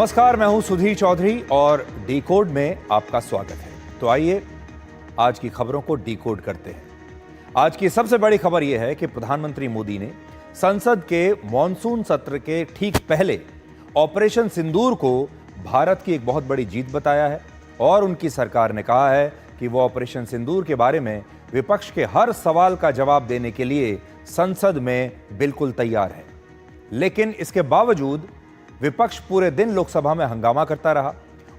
नमस्कार, मैं हूं सुधीर चौधरी और डिकोड में आपका स्वागत है। तो आइए आज की खबरों को डिकोड करते हैं। आज की सबसे बड़ी खबर यह है कि प्रधानमंत्री मोदी ने संसद के मॉनसून सत्र के ठीक पहले ऑपरेशन सिंदूर को भारत की एक बहुत बड़ी जीत बताया है और उनकी सरकार ने कहा है कि वो ऑपरेशन सिंदूर के बारे में विपक्ष के हर सवाल का जवाब देने के लिए संसद में बिल्कुल तैयार है। लेकिन इसके बावजूद विपक्ष पूरे दिन लोकसभा में हंगामा करता रहा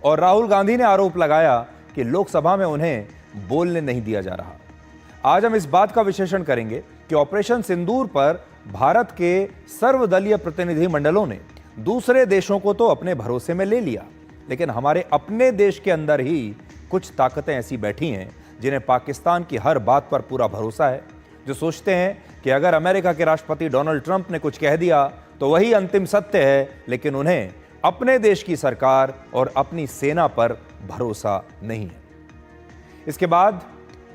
और राहुल गांधी ने आरोप लगाया कि लोकसभा में उन्हें बोलने नहीं दिया जा रहा। आज हम इस बात का विश्लेषण करेंगे कि ऑपरेशन सिंदूर पर भारत के सर्वदलीय प्रतिनिधि मंडलों ने दूसरे देशों को तो अपने भरोसे में ले लिया, लेकिन हमारे अपने देश के अंदर ही कुछ ताकतें ऐसी बैठी हैं जिन्हें पाकिस्तान की हर बात पर पूरा भरोसा है, जो सोचते हैं कि अगर अमेरिका के राष्ट्रपति डोनाल्ड ट्रंप ने कुछ कह दिया तो वही अंतिम सत्य है, लेकिन उन्हें अपने देश की सरकार और अपनी सेना पर भरोसा नहीं है। इसके बाद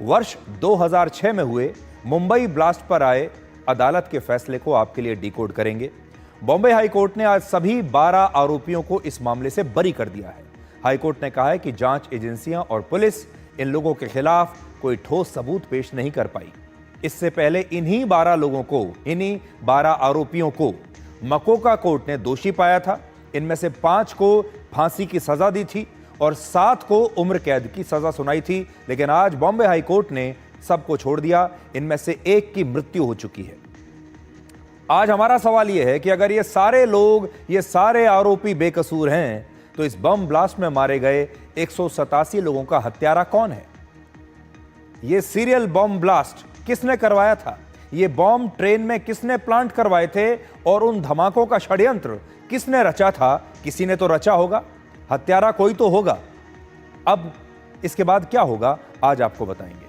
वर्ष 2006 में हुए मुंबई ब्लास्ट पर आए अदालत के फैसले को आपके लिए डिकोड करेंगे। बॉम्बे हाई कोर्ट ने आज सभी 12 आरोपियों को इस मामले से बरी कर दिया है। हाई कोर्ट ने कहा है कि जांच एजेंसियां और पुलिस इन लोगों के खिलाफ कोई ठोस सबूत पेश नहीं कर पाई। इससे पहले इन्हीं 12 आरोपियों को मकोका कोर्ट ने दोषी पाया था। इनमें से 5 को फांसी की सजा दी थी और 7 को उम्र कैद की सजा सुनाई थी, लेकिन आज बॉम्बे हाई कोर्ट ने सबको छोड़ दिया। इनमें से एक की मृत्यु हो चुकी है। आज हमारा सवाल यह है कि अगर ये सारे लोग, ये सारे आरोपी बेकसूर हैं, तो इस बम ब्लास्ट में मारे गए 187 लोगों का हत्यारा कौन है? ये सीरियल बम ब्लास्ट किसने करवाया था? ये बॉम्ब ट्रेन में किसने प्लांट करवाए थे और उन धमाकों का षड्यंत्र किसने रचा था? किसी ने तो रचा होगा, हत्यारा कोई तो होगा। अब इसके बाद क्या होगा आज आपको बताएंगे।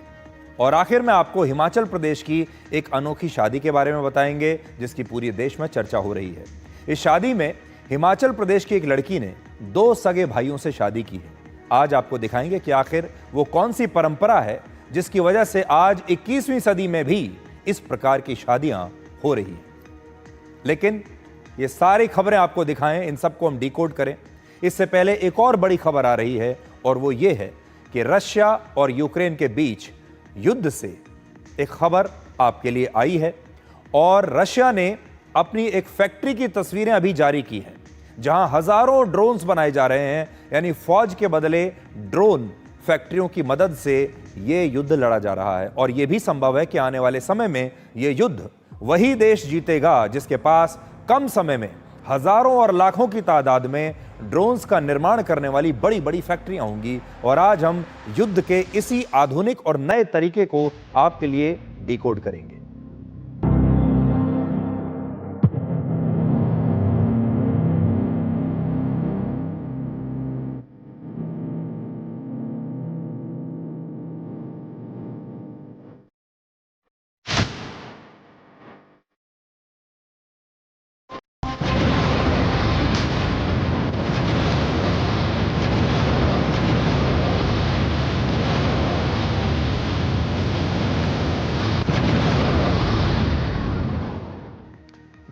और आखिर में आपको हिमाचल प्रदेश की एक अनोखी शादी के बारे में बताएंगे जिसकी पूरे देश में चर्चा हो रही है। इस शादी में हिमाचल प्रदेश की एक लड़की ने 2 सगे भाइयों से शादी की है। आज आपको दिखाएंगे कि आखिर वो कौन सी परंपरा है जिसकी वजह से आज 21वीं सदी में भी इस प्रकार की शादियां हो रही हैं। लेकिन ये सारी खबरें आपको दिखाएं, इन सबको हम डिकोड करें, इससे पहले एक और बड़ी खबर आ रही है और वो ये है कि रशिया और यूक्रेन के बीच युद्ध से एक खबर आपके लिए आई है और रशिया ने अपनी एक फैक्ट्री की तस्वीरें अभी जारी की हैं जहां हजारों ड्रोन्स बनाए जा रहे हैं। यानी फौज के बदले ड्रोन फैक्ट्रियों की मदद से ये युद्ध लड़ा जा रहा है और यह भी संभव है कि आने वाले समय में यह युद्ध वही देश जीतेगा जिसके पास कम समय में हजारों और लाखों की तादाद में ड्रोन्स का निर्माण करने वाली बड़ी बड़ी फैक्ट्रियां होंगी। और आज हम युद्ध के इसी आधुनिक और नए तरीके को आपके लिए डिकोड करेंगे।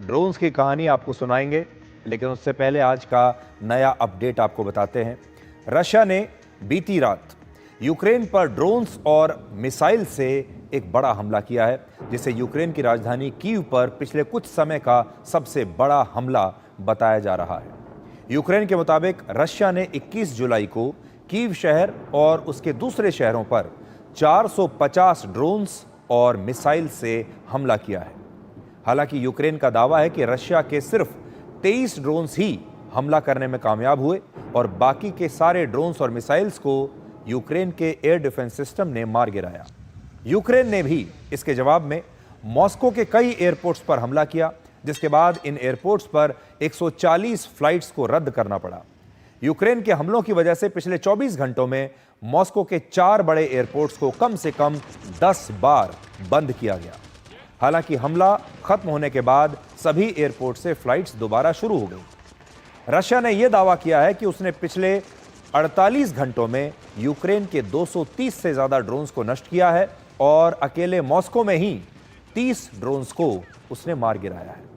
ड्रोन्स की कहानी आपको सुनाएंगे, लेकिन उससे पहले आज का नया अपडेट आपको बताते हैं। रशिया ने बीती रात यूक्रेन पर ड्रोन्स और मिसाइल से एक बड़ा हमला किया है, जिसे यूक्रेन की राजधानी कीव पर पिछले कुछ समय का सबसे बड़ा हमला बताया जा रहा है। यूक्रेन के मुताबिक रशिया ने 21 जुलाई को कीव शहर और उसके दूसरे शहरों पर 450 ड्रोन्स और मिसाइल से हमला किया है। हालांकि यूक्रेन का दावा है कि रशिया के सिर्फ 23 ड्रोन्स ही हमला करने में कामयाब हुए और बाकी के सारे ड्रोन्स और मिसाइल्स को यूक्रेन के एयर डिफेंस सिस्टम ने मार गिराया। यूक्रेन ने भी इसके जवाब में मॉस्को के कई एयरपोर्ट्स पर हमला किया, जिसके बाद इन एयरपोर्ट्स पर 140 फ्लाइट्स को रद्द करना पड़ा। यूक्रेन के हमलों की वजह से पिछले 24 घंटों में मॉस्को के 4 बड़े एयरपोर्ट्स को कम से कम 10 बार बंद किया गया। हालांकि हमला खत्म होने के बाद सभी एयरपोर्ट से फ्लाइट्स दोबारा शुरू हो गई। रशिया ने यह दावा किया है कि उसने पिछले 48 घंटों में यूक्रेन के 230 से ज्यादा ड्रोन्स को नष्ट किया है और अकेले मॉस्को में ही 30 ड्रोन्स को उसने मार गिराया है।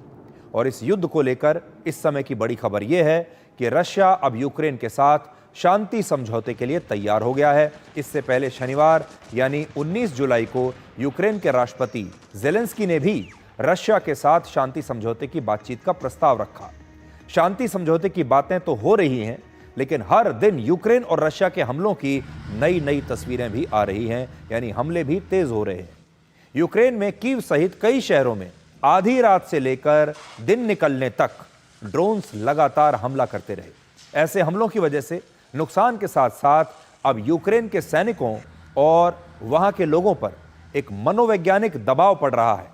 और इस युद्ध को लेकर इस समय की बड़ी खबर यह है कि रशिया अब यूक्रेन के साथ शांति समझौते के लिए तैयार हो गया है। इससे पहले शनिवार यानी 19 जुलाई को यूक्रेन के राष्ट्रपति ज़ेलेंस्की ने भी रशिया के साथ शांति समझौते की बातचीत का प्रस्ताव रखा। शांति समझौते की बातें तो हो रही हैं, लेकिन हर दिन यूक्रेन और रशिया के हमलों की नई नई तस्वीरें भी आ रही हैं, यानी हमले भी तेज हो रहे हैं। यूक्रेन में कीव सहित कई शहरों में आधी रात से लेकर दिन निकलने तक ड्रोन्स लगातार हमला करते रहे। ऐसे हमलों की वजह से नुकसान के साथ साथ अब यूक्रेन के सैनिकों और वहां के लोगों पर एक मनोवैज्ञानिक दबाव पड़ रहा है।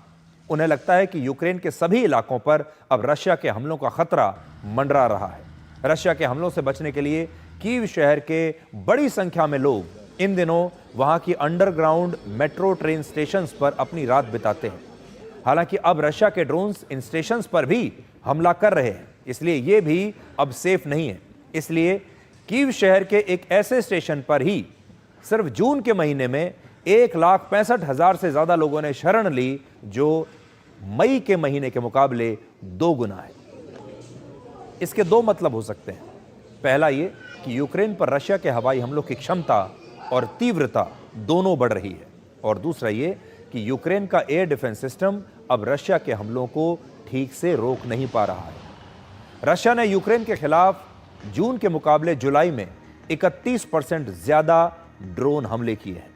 उन्हें लगता है कि यूक्रेन के सभी इलाकों पर अब रशिया के हमलों का खतरा मंडरा रहा है। रशिया के हमलों से बचने के लिए कीव शहर के बड़ी संख्या में लोग इन दिनों वहां की अंडरग्राउंड मेट्रो ट्रेन स्टेशंस पर अपनी रात बिताते हैं। हालांकि अब रशिया के ड्रोन्स इन स्टेशंस पर भी हमला कर रहे हैं, इसलिए ये भी अब सेफ नहीं है। इसलिए कीव शहर के एक ऐसे स्टेशन पर ही सिर्फ जून के महीने में 1,65,000 से ज्यादा लोगों ने शरण ली, जो मई के महीने के मुकाबले 2 गुना है। इसके 2 मतलब हो सकते हैं। पहला ये कि यूक्रेन पर रशिया के हवाई हमलों की क्षमता और तीव्रता दोनों बढ़ रही है, और दूसरा ये कि यूक्रेन का एयर डिफेंस सिस्टम अब रशिया के हमलों को ठीक से रोक नहीं पा रहा है। रशिया ने यूक्रेन के खिलाफ जून के मुकाबले जुलाई में 31% ज्यादा ड्रोन हमले किए हैं।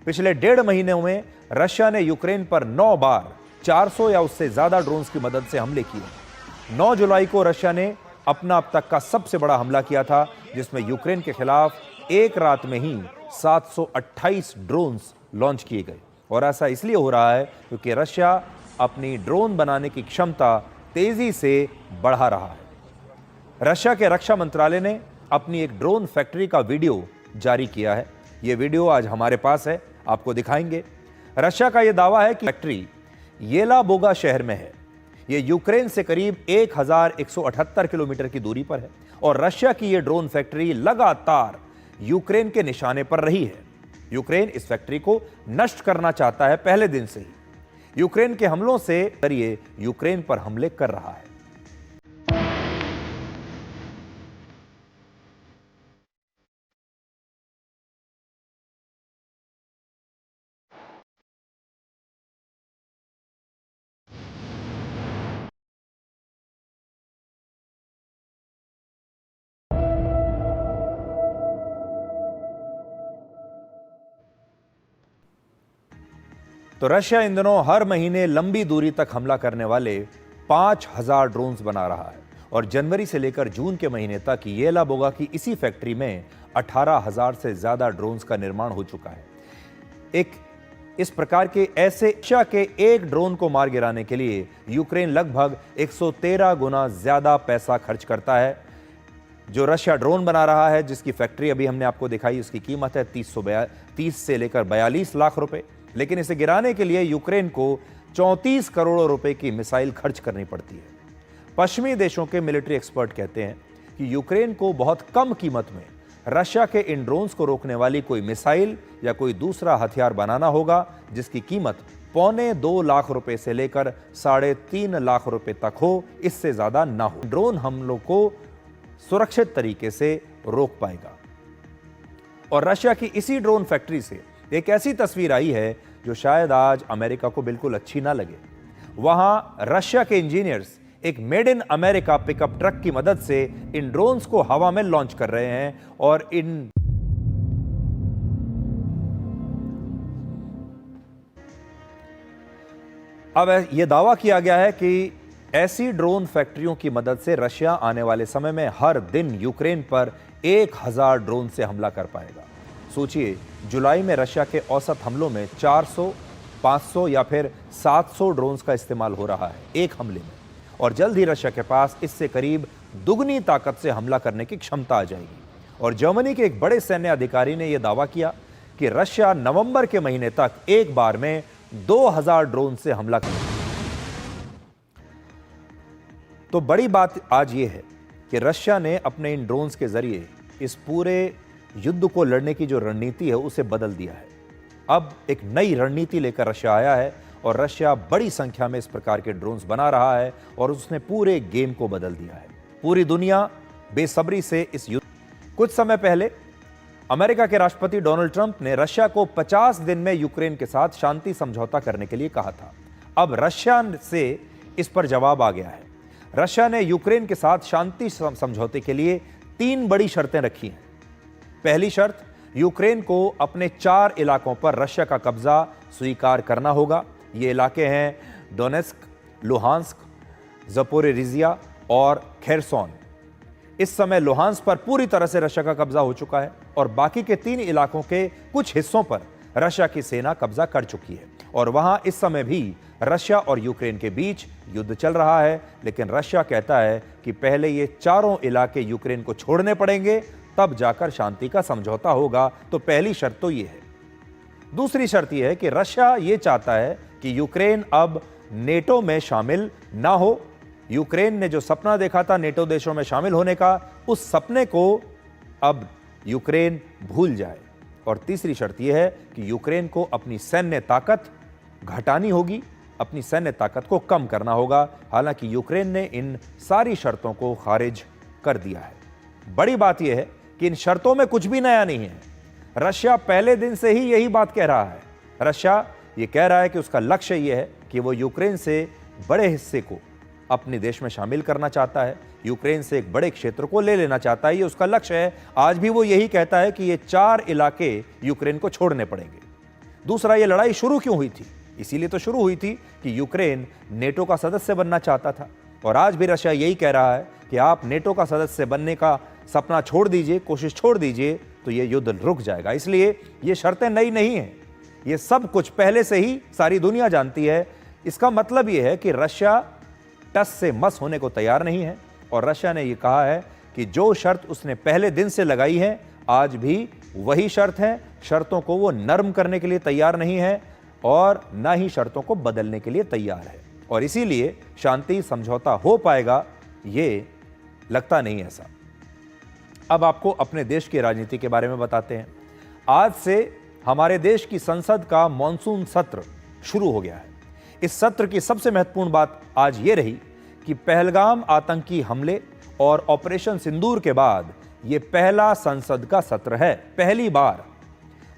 पिछले 1.5 महीनों में रशिया ने यूक्रेन पर 9 बार 400 या उससे ज्यादा ड्रोन्स की मदद से हमले किए। 9 जुलाई को रशिया ने अपना अब तक का सबसे बड़ा हमला किया था, जिसमें यूक्रेन के खिलाफ एक रात में ही 728 ड्रोन्स लॉन्च किए गए। और ऐसा इसलिए हो रहा है क्योंकि रशिया अपनी ड्रोन बनाने की क्षमता तेजी से बढ़ा रहा है। रशिया के रक्षा मंत्रालय ने अपनी एक ड्रोन फैक्ट्री का वीडियो जारी किया है। यह वीडियो आज हमारे पास है, आपको दिखाएंगे। रशिया का यह दावा है कि फैक्ट्री येलाबोगा शहर में है। यह यूक्रेन से करीब 1178 किलोमीटर की दूरी पर है, और रशिया की यह ड्रोन फैक्ट्री लगातार यूक्रेन के निशाने पर रही है। यूक्रेन इस फैक्ट्री को नष्ट करना चाहता है पहले दिन से ही। यूक्रेन के हमलों से जरिए यूक्रेन पर हमले कर रहा है। तो रशिया इन दिनों हर महीने लंबी दूरी तक हमला करने वाले 5,000 ड्रोन्स बना रहा है, और जनवरी से लेकर जून के महीने तक येलाबोगा की इसी फैक्ट्री में 18,000 से ज्यादा ड्रोन्स का निर्माण हो चुका है। इस प्रकार के ऐसे रशिया के एक ड्रोन को मार गिराने के लिए यूक्रेन लगभग 113 गुना ज्यादा पैसा खर्च करता है। जो रशिया ड्रोन बना रहा है, जिसकी फैक्ट्री अभी हमने आपको दिखाई, उसकी कीमत है 30 से लेकर 42 लाख रुपए, लेकिन इसे गिराने के लिए यूक्रेन को 34 करोड़ रुपए की मिसाइल खर्च करनी पड़ती है। पश्चिमी देशों के मिलिट्री एक्सपर्ट कहते हैं कि यूक्रेन को बहुत कम कीमत में रशिया के इन ड्रोन्स को रोकने वाली कोई मिसाइल या कोई दूसरा हथियार बनाना होगा, जिसकी कीमत 1.25 लाख रुपए से लेकर 3.5 लाख रुपए तक हो, इससे ज्यादा ना हो। ड्रोन हमलों को सुरक्षित तरीके से रोक पाएगा। और रशिया की इसी ड्रोन फैक्ट्री से एक ऐसी तस्वीर आई है जो शायद आज अमेरिका को बिल्कुल अच्छी ना लगे। वहां रशिया के इंजीनियर्स एक made in America pickup truck की मदद से इन ड्रोन्स को हवा में लॉन्च कर रहे हैं, और अब यह दावा किया गया है कि ऐसी ड्रोन फैक्ट्रियों की मदद से रशिया आने वाले समय में हर दिन यूक्रेन पर 1000 ड्रोन से हमला कर पाएगा। सोचिए, जुलाई में रशिया के औसत हमलों में 400, 500 या फिर 700 ड्रोन्स का इस्तेमाल हो रहा है एक हमले में, और जल्द ही रशिया के पास इससे करीब दुगनी ताकत से हमला करने की क्षमता आ जाएगी। और जर्मनी के एक बड़े सैन्य अधिकारी ने यह दावा किया कि रशिया नवंबर के महीने तक एक बार में 2000 ड्रोन से हमला करेगा। तो बड़ी बात आज यह है कि रशिया ने अपने इन ड्रोन्स के जरिए इस पूरे युद्ध को लड़ने की जो रणनीति है उसे बदल दिया है। अब एक नई रणनीति लेकर रशिया आया है, और रशिया बड़ी संख्या में इस प्रकार के ड्रोन्स बना रहा है, और उसने पूरे गेम को बदल दिया है। पूरी दुनिया बेसब्री से इस युद्ध। कुछ समय पहले अमेरिका के राष्ट्रपति डोनाल्ड ट्रंप ने रशिया को 50 दिन में यूक्रेन के साथ शांति समझौता करने के लिए कहा था। अब रशिया से इस पर जवाब आ गया है। रशिया ने यूक्रेन के साथ शांति समझौते के लिए 3 बड़ी शर्तें रखी हैं। पहली शर्त, यूक्रेन को अपने 4 इलाकों पर रशिया का कब्जा स्वीकार करना होगा। ये इलाके हैं डोनेस्क, लुहांस्क, ज़पोरिजिया और खेरसोन। इस समय लुहांस्क पर पूरी तरह से रशिया का कब्जा हो चुका है और बाकी के 3 इलाकों के कुछ हिस्सों पर रशिया की सेना कब्जा कर चुकी है और वहां इस समय भी रशिया और यूक्रेन के बीच युद्ध चल रहा है। लेकिन रशिया कहता है कि पहले ये चारों इलाके यूक्रेन को छोड़ने पड़ेंगे, तब जाकर शांति का समझौता होगा। तो पहली शर्त तो ये है। दूसरी शर्त यह है कि रशिया ये चाहता है कि यूक्रेन अब नेटो में शामिल ना हो। यूक्रेन ने जो सपना देखा था नेटो देशों में शामिल होने का, उस सपने को अब यूक्रेन भूल जाए। और तीसरी शर्त यह है कि यूक्रेन को अपनी सैन्य ताकत घटानी होगी, अपनी सैन्य ताकत को कम करना होगा। हालांकि यूक्रेन ने इन सारी शर्तों को खारिज कर दिया है। बड़ी बात यह है कि इन शर्तों में कुछ भी नया नहीं है। रशिया पहले दिन से ही यही बात कह रहा है। रशिया ये कह रहा है कि उसका लक्ष्य यह है कि वो यूक्रेन से बड़े हिस्से को अपने देश में शामिल करना चाहता है, यूक्रेन से एक बड़े क्षेत्र को ले लेना चाहता है। ये उसका लक्ष्य है। आज भी वो यही कहता है कि ये 4 इलाके यूक्रेन को छोड़ने पड़ेंगे। दूसरा, ये लड़ाई शुरू क्यों हुई थी? इसीलिए तो शुरू हुई थी कि यूक्रेन नेटो का सदस्य बनना चाहता था और आज भी रशिया यही कह रहा है कि आप नेटो का सदस्य बनने का सपना छोड़ दीजिए, कोशिश छोड़ दीजिए, तो ये युद्ध रुक जाएगा। इसलिए ये शर्तें नई नहीं हैं, ये सब कुछ पहले से ही सारी दुनिया जानती है। इसका मतलब ये है कि रशिया टस से मस होने को तैयार नहीं है और रशिया ने ये कहा है कि जो शर्त उसने पहले दिन से लगाई है आज भी वही शर्त है। शर्तों को वो नरम करने के लिए तैयार नहीं है और ना ही शर्तों को बदलने के लिए तैयार है और इसीलिए शांति समझौता हो पाएगा, ये लगता नहीं ऐसा। अब आपको अपने देश की राजनीति के बारे में बताते हैं। आज से हमारे देश की संसद का मॉनसून सत्र शुरू हो गया है। इस सत्र की सबसे महत्वपूर्ण बात आज ये रही कि पहलगाम आतंकी हमले और ऑपरेशन सिंदूर के बाद ये पहला संसद का सत्र है। पहली बार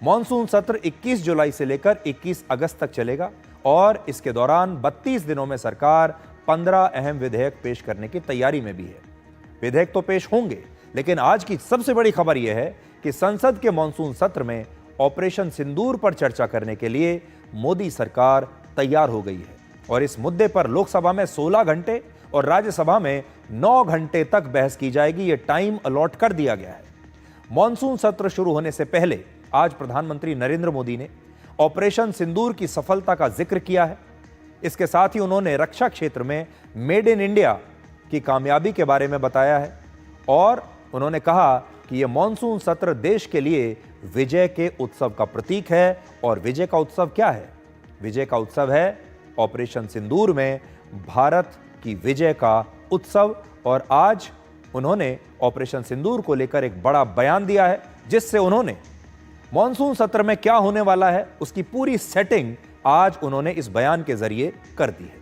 मॉनसून सत्र 21 जुलाई से लेकर 21 अगस्त तक चलेगा और इसके दौरान 32 दिनों में सरकार 15 अहम विधेयक पेश करने की तैयारी में भी है। विधेयक तो पेश होंगे, लेकिन आज की सबसे बड़ी खबर यह है कि संसद के मॉनसून सत्र में ऑपरेशन सिंदूर पर चर्चा करने के लिए मोदी सरकार तैयार हो गई है और इस मुद्दे पर लोकसभा में 16 घंटे और राज्यसभा में 9 घंटे तक बहस की जाएगी। यह टाइम अलॉट कर दिया गया है। मॉनसून सत्र शुरू होने से पहले आज प्रधानमंत्री नरेंद्र मोदी ने ऑपरेशन सिंदूर की सफलता का जिक्र किया है। इसके साथ ही उन्होंने रक्षा क्षेत्र में मेड इन इंडिया की कामयाबी के बारे में बताया है और उन्होंने कहा कि यह मॉनसून सत्र देश के लिए विजय के उत्सव का प्रतीक है। और विजय का उत्सव क्या है? विजय का उत्सव है ऑपरेशन सिंदूर में भारत की विजय का उत्सव। और आज उन्होंने ऑपरेशन सिंदूर को लेकर एक बड़ा बयान दिया है, जिससे उन्होंने मॉनसून सत्र में क्या होने वाला है उसकी पूरी सेटिंग आज उन्होंने इस बयान के जरिए कर दी है।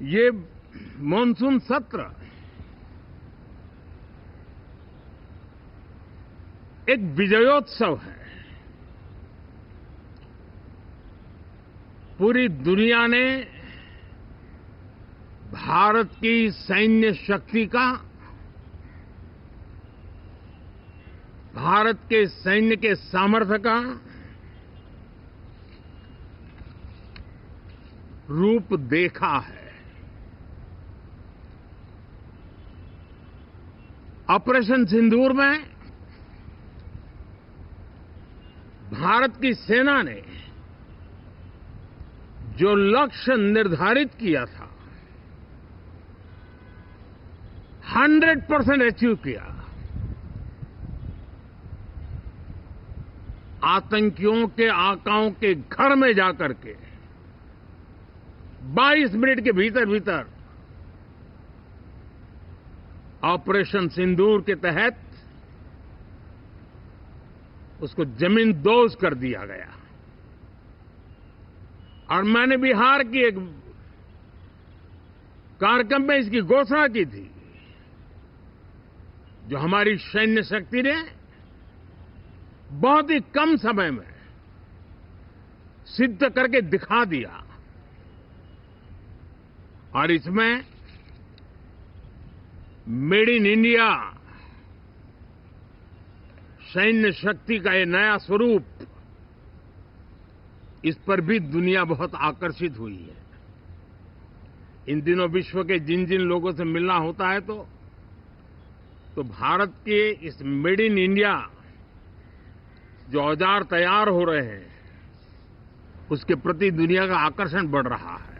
ये मॉनसून सत्र एक विजयोत्सव है। पूरी दुनिया ने भारत की सैन्य शक्ति का, भारत के सैन्य के सामर्थ्य का रूप देखा है। ऑपरेशन सिंदूर में भारत की सेना ने जो लक्ष्य निर्धारित किया था 100% अचीव किया। आतंकियों के आकाओं के घर में जाकर के 22 मिनट के भीतर भीतर ऑपरेशन सिंदूर के तहत उसको जमींदोज कर दिया गया। और मैंने बिहार की एक कार्यक्रम में इसकी घोषणा की थी। जो हमारी सैन्य शक्ति ने बहुत ही कम समय में सिद्ध करके दिखा दिया, और इसमें मेड इन इंडिया सैन्य शक्ति का ये नया स्वरूप, इस पर भी दुनिया बहुत आकर्षित हुई है। इन दिनों विश्व के जिन जिन लोगों से मिलना होता है तो भारत के इस मेड इन इंडिया जो औजार तैयार हो रहे हैं, उसके प्रति दुनिया का आकर्षण बढ़ रहा है।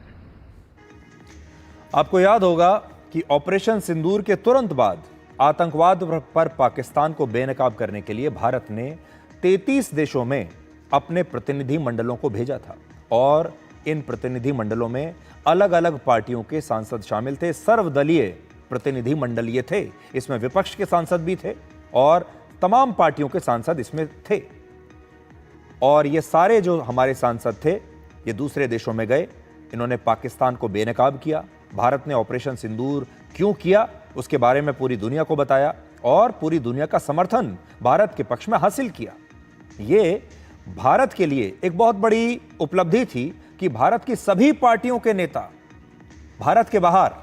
आपको याद होगा कि ऑपरेशन सिंदूर के तुरंत बाद आतंकवाद पर पाकिस्तान को बेनकाब करने के लिए भारत ने 33 देशों में अपने प्रतिनिधि मंडलों को भेजा था, और इन प्रतिनिधि मंडलों में अलग अलग पार्टियों के सांसद शामिल थे। सर्वदलीय प्रतिनिधि मंडल ये थे, इसमें विपक्ष के सांसद भी थे और तमाम पार्टियों के सांसद इसमें थे। और ये सारे जो हमारे सांसद थे ये दूसरे देशों में गए, इन्होंने पाकिस्तान को बेनकाब किया। भारत ने ऑपरेशन सिंदूर क्यों किया उसके बारे में पूरी दुनिया को बताया और पूरी दुनिया का समर्थन भारत के पक्ष में हासिल किया। ये भारत के लिए एक बहुत बड़ी उपलब्धि थी कि भारत की सभी पार्टियों के नेता भारत के बाहर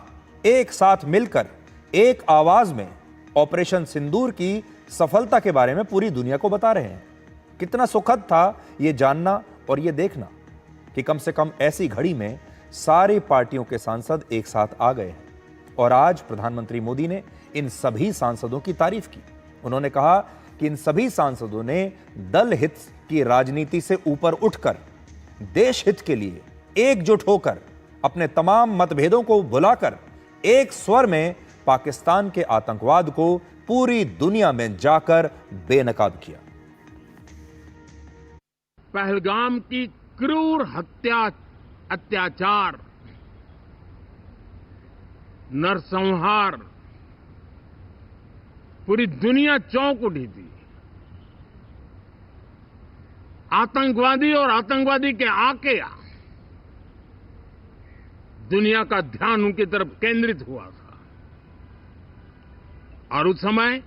एक साथ मिलकर एक आवाज में ऑपरेशन सिंदूर की सफलता के बारे में पूरी दुनिया को बता रहे हैं। कितना सुखद था यह जानना और यह देखना कि कम से कम ऐसी घड़ी में सारी पार्टियों के सांसद एक साथ आ गए हैं। और आज प्रधानमंत्री मोदी ने इन सभी सांसदों की तारीफ की। उन्होंने कहा कि इन सभी सांसदों ने दल हित की राजनीति से ऊपर उठकर देश हित के लिए एकजुट होकर अपने तमाम मतभेदों को भुलाकर एक स्वर में पाकिस्तान के आतंकवाद को पूरी दुनिया में जाकर बेनकाब किया। पहलगाम की क्रूर हत्या, अत्याचार, नरसंहार, पूरी दुनिया चौंक उठी थी। आतंकवादी और आतंकवादी के आके दुनिया का ध्यान उनकी तरफ केंद्रित हुआ था, और उस समय